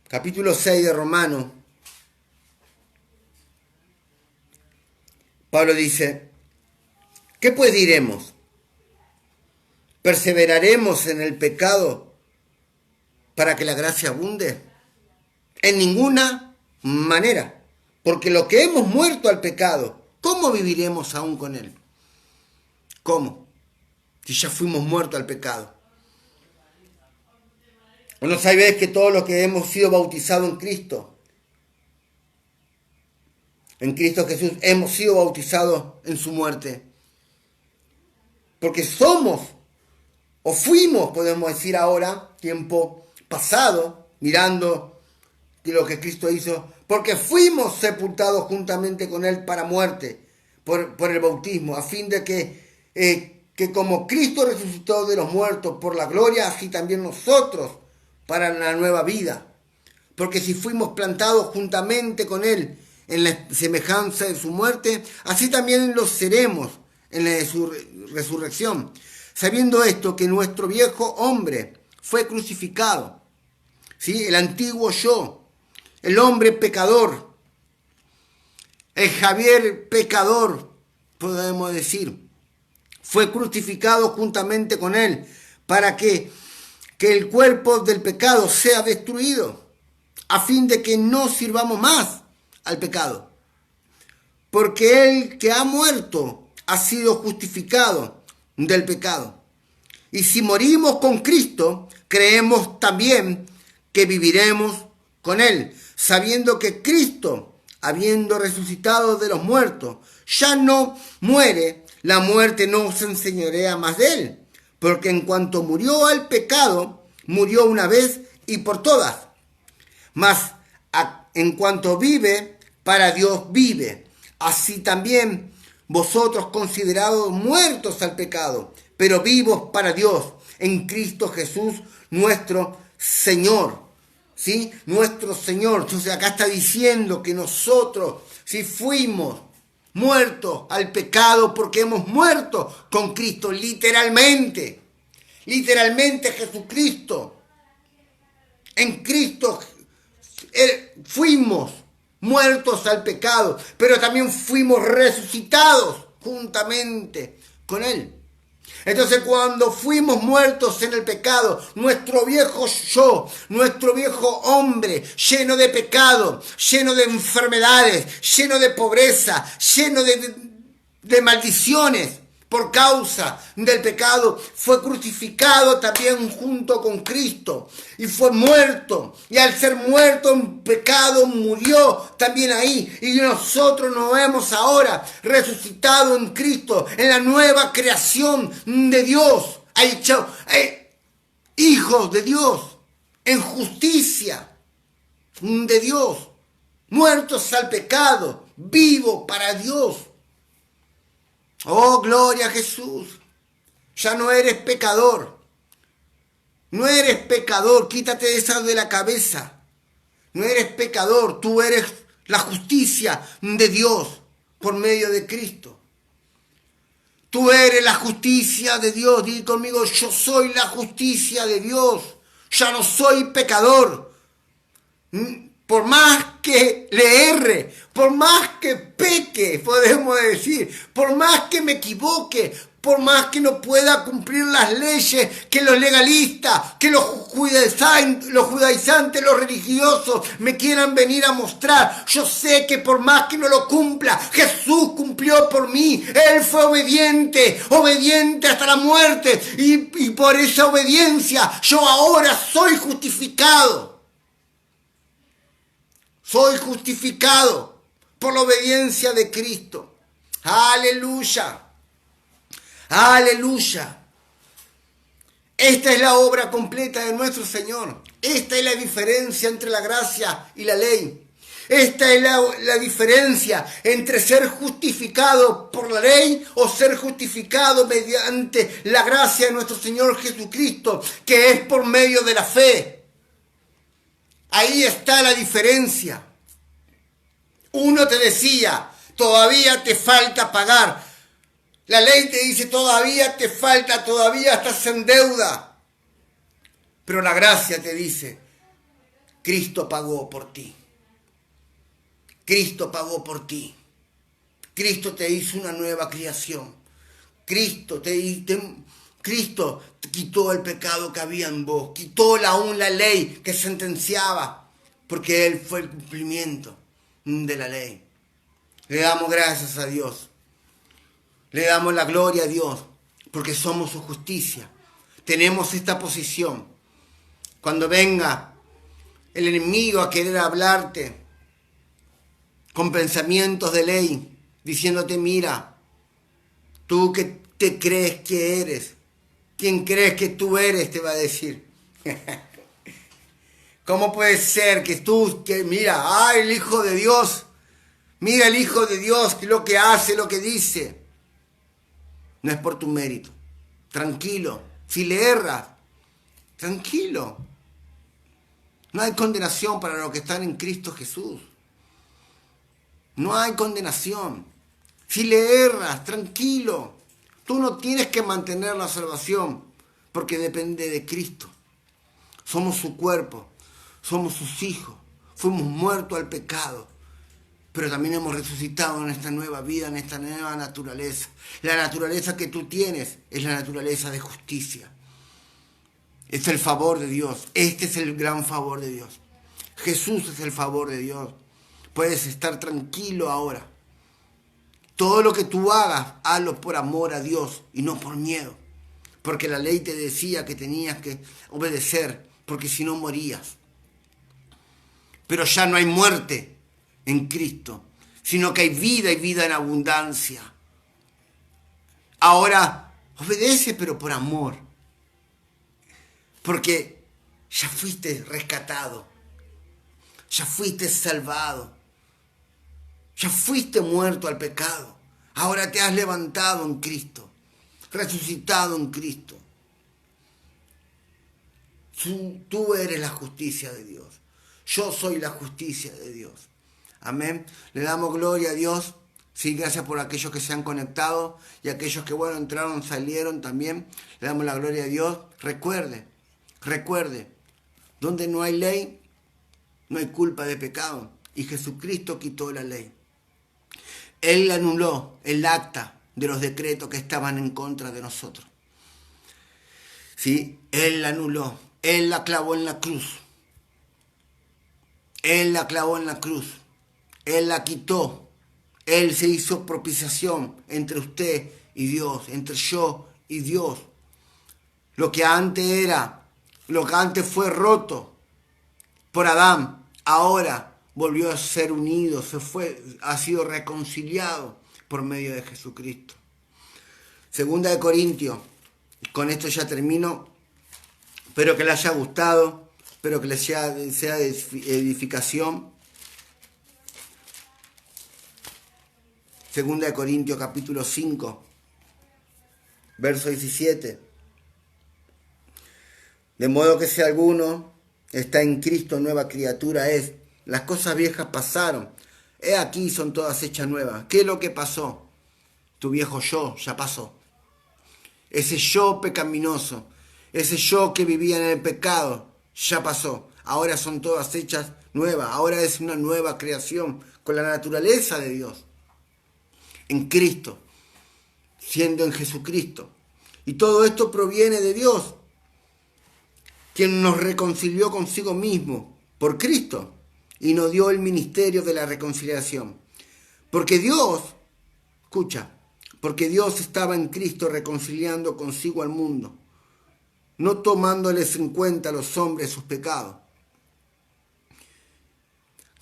Capítulo 6 de Romanos. Pablo dice, ¿qué pues diremos? ¿Perseveraremos en el pecado para que la gracia abunde? En ninguna manera, porque lo que hemos muerto al pecado, ¿cómo viviremos aún con él? ¿Cómo? Si ya fuimos muertos al pecado. ¿O no sabéis que todos los que hemos sido bautizados en Cristo Jesús, hemos sido bautizados en su muerte? Porque somos, o fuimos, podemos decir ahora, tiempo pasado, mirando lo que Cristo hizo, porque fuimos sepultados juntamente con Él para muerte, por el bautismo, a fin de que como Cristo resucitó de los muertos por la gloria, así también nosotros para la nueva vida. Porque si fuimos plantados juntamente con Él en la semejanza de su muerte, así también lo seremos en la de su resurrección. Sabiendo esto, que nuestro viejo hombre fue crucificado, ¿sí? El antiguo yo, el hombre pecador, el Javier pecador, podemos decir, fue crucificado juntamente con Él para que el cuerpo del pecado sea destruido, a fin de que no sirvamos más al pecado. Porque el que ha muerto ha sido justificado del pecado. Y si morimos con Cristo, creemos también que viviremos con Él, sabiendo que Cristo, habiendo resucitado de los muertos, ya no muere, la muerte no se enseñorea más de Él. Porque en cuanto murió al pecado, murió una vez y por todas. Mas en cuanto vive, para Dios vive. Así también vosotros considerados muertos al pecado, pero vivos para Dios, en Cristo Jesús nuestro Señor. ¿Sí? Nuestro Señor. Entonces acá está diciendo que nosotros, si fuimos muertos al pecado, porque hemos muerto con Cristo, literalmente Jesucristo, en Cristo fuimos muertos al pecado, pero también fuimos resucitados juntamente con Él. Entonces cuando fuimos muertos en el pecado, nuestro viejo yo, nuestro viejo hombre, lleno de pecado, lleno de enfermedades, lleno de pobreza, lleno de maldiciones, por causa del pecado, fue crucificado también junto con Cristo y fue muerto. Y al ser muerto en pecado, murió también ahí. Y nosotros nos vemos ahora resucitado en Cristo, en la nueva creación de Dios. Hijos de Dios, en justicia de Dios, muertos al pecado, vivos para Dios. Oh, gloria a Jesús. Ya no eres pecador. No eres pecador. Quítate eso de la cabeza. No eres pecador. Tú eres la justicia de Dios por medio de Cristo. Tú eres la justicia de Dios. Di conmigo, yo soy la justicia de Dios. Ya no soy pecador. Por más que le erre, por más que peque, podemos decir, por más que me equivoque, por más que no pueda cumplir las leyes que los legalistas, que los judaizantes, los religiosos me quieran venir a mostrar, yo sé que por más que no lo cumpla, Jesús cumplió por mí. Él fue obediente hasta la muerte, y por esa obediencia yo ahora soy justificado. Soy justificado por la obediencia de Cristo. Aleluya. Aleluya. Esta es la obra completa de nuestro Señor. Esta es la diferencia entre la gracia y la ley. Esta es la diferencia entre ser justificado por la ley o ser justificado mediante la gracia de nuestro Señor Jesucristo, que es por medio de la fe. Ahí está la diferencia. Uno te decía, todavía te falta pagar. La ley te dice, todavía te falta, todavía estás en deuda. Pero la gracia te dice, Cristo pagó por ti. Cristo pagó por ti. Cristo te hizo una nueva creación. Cristo quitó el pecado que había en vos, quitó aún la ley que sentenciaba, porque Él fue el cumplimiento de la ley. Le damos gracias a Dios, le damos la gloria a Dios, porque somos su justicia. Tenemos esta posición. Cuando venga el enemigo a querer hablarte con pensamientos de ley, diciéndote, mira, tú que te crees que eres, ¿quién crees que tú eres? Te va a decir. ¿Cómo puede ser que tú, mira, el Hijo de Dios, mira el Hijo de Dios, lo que hace, lo que dice? No es por tu mérito. Tranquilo. Si le erras, tranquilo. No hay condenación para los que están en Cristo Jesús. No hay condenación. Si le erras, tranquilo. Tú no tienes que mantener la salvación porque depende de Cristo. Somos su cuerpo, somos sus hijos, fuimos muertos al pecado, pero también hemos resucitado en esta nueva vida, en esta nueva naturaleza. La naturaleza que tú tienes es la naturaleza de justicia. Es el favor de Dios. Este es el gran favor de Dios. Jesús es el favor de Dios. Puedes estar tranquilo ahora. Todo lo que tú hagas, hazlo por amor a Dios y no por miedo. Porque la ley te decía que tenías que obedecer, porque si no morías. Pero ya no hay muerte en Cristo, sino que hay vida y vida en abundancia. Ahora, obedece pero por amor. Porque ya fuiste rescatado, ya fuiste salvado. Ya fuiste muerto al pecado. Ahora te has levantado en Cristo. Resucitado en Cristo. Tú eres la justicia de Dios. Yo soy la justicia de Dios. Amén. Le damos gloria a Dios. Sí, gracias por aquellos que se han conectado y aquellos que, entraron, salieron también. Le damos la gloria a Dios. Recuerde, donde no hay ley, no hay culpa de pecado. Y Jesucristo quitó la ley. Él anuló el acta de los decretos que estaban en contra de nosotros. ¿sí? Él la anuló, Él la clavó en la cruz. Él la clavó en la cruz, Él la quitó, Él se hizo propiciación entre usted y Dios, entre yo y Dios. Lo que antes fue roto por Adán, ahora volvió a ser unido, ha sido reconciliado por medio de Jesucristo. Segunda de Corintios, con esto ya termino, espero que les haya gustado. Espero que les sea de edificación. Segunda de Corintios capítulo 5, verso 17. De modo que si alguno está en Cristo, nueva criatura es. Las cosas viejas pasaron. He aquí son todas hechas nuevas. ¿Qué es lo que pasó? Tu viejo yo ya pasó. Ese yo pecaminoso, ese yo que vivía en el pecado, ya pasó. Ahora son todas hechas nuevas. Ahora es una nueva creación con la naturaleza de Dios. En Cristo. Siendo en Jesucristo. Y todo esto proviene de Dios. Quien nos reconcilió consigo mismo por Cristo. Y nos dio el ministerio de la reconciliación. Porque Dios, escucha, porque Dios estaba en Cristo reconciliando consigo al mundo. No tomándoles en cuenta a los hombres sus pecados.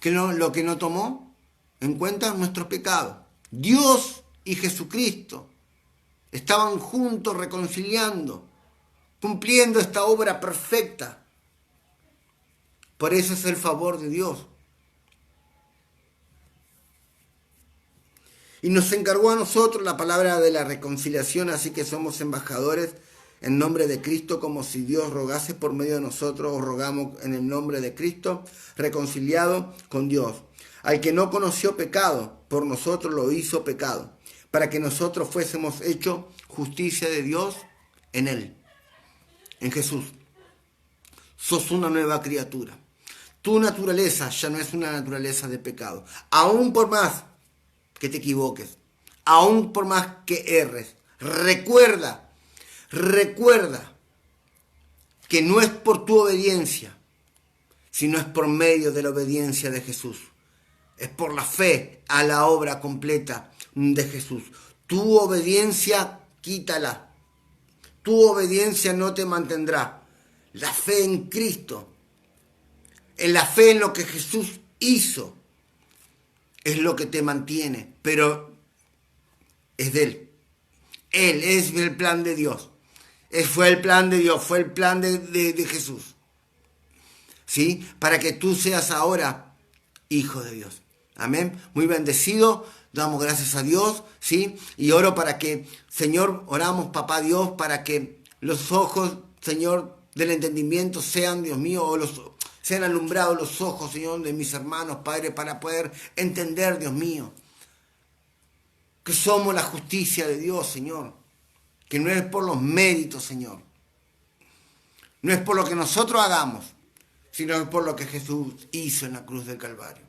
Lo que no tomó en cuenta nuestros pecados. Dios y Jesucristo estaban juntos reconciliando, cumpliendo esta obra perfecta. Por eso es el favor de Dios. Y nos encargó a nosotros la palabra de la reconciliación, así que somos embajadores en nombre de Cristo, como si Dios rogase por medio de nosotros, os rogamos en el nombre de Cristo, reconciliado con Dios. Al que no conoció pecado, por nosotros lo hizo pecado, para que nosotros fuésemos hechos justicia de Dios en Él, en Jesús. Sos una nueva criatura. Tu naturaleza ya no es una naturaleza de pecado. Aún por más que te equivoques, aún por más que erres, recuerda que no es por tu obediencia, sino es por medio de la obediencia de Jesús. Es por la fe a la obra completa de Jesús. Tu obediencia, quítala. Tu obediencia no te mantendrá. La fe en Cristo, en la fe en lo que Jesús hizo, es lo que te mantiene, pero es de Él. Él es el plan de Dios. Fue el plan de Dios, fue el plan de Jesús. ¿Sí? Para que tú seas ahora hijo de Dios. Amén. Muy bendecido. Damos gracias a Dios. ¿Sí? Y oro para que, Señor, oramos, papá Dios, para que los ojos, Señor, del entendimiento sean, Dios mío, sean alumbrados los ojos, Señor, de mis hermanos, Padre, para poder entender, Dios mío, que somos la justicia de Dios, Señor. Que no es por los méritos, Señor. No es por lo que nosotros hagamos, sino por lo que Jesús hizo en la cruz del Calvario.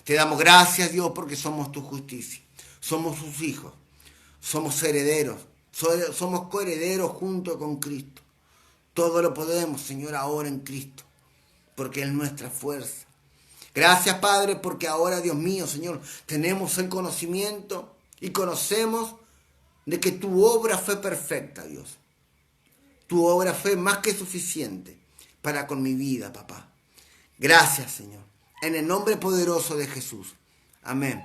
Te damos gracias, Dios, porque somos tu justicia. Somos sus hijos. Somos herederos. Somos coherederos junto con Cristo. Todo lo podemos, Señor, ahora en Cristo, porque es nuestra fuerza. Gracias, Padre, porque ahora, Dios mío, Señor, tenemos el conocimiento y conocemos de que tu obra fue perfecta, Dios. Tu obra fue más que suficiente para con mi vida, papá. Gracias, Señor. En el nombre poderoso de Jesús. Amén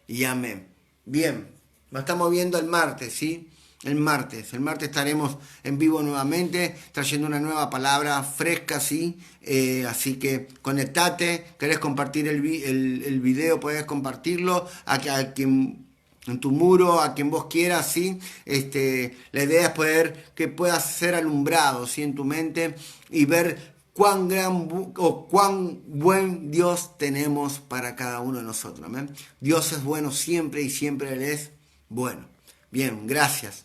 y amén. Bien, nos estamos viendo el martes, ¿sí? El martes estaremos en vivo nuevamente, trayendo una nueva palabra fresca, ¿sí? Así que conectate, querés compartir el video, podés compartirlo a quien en tu muro, a quien vos quieras, ¿sí? La idea es que puedas ser alumbrado, ¿sí? En tu mente y ver cuán buen Dios tenemos para cada uno de nosotros, ¿amén? Dios es bueno siempre y siempre Él es bueno. Bien, gracias.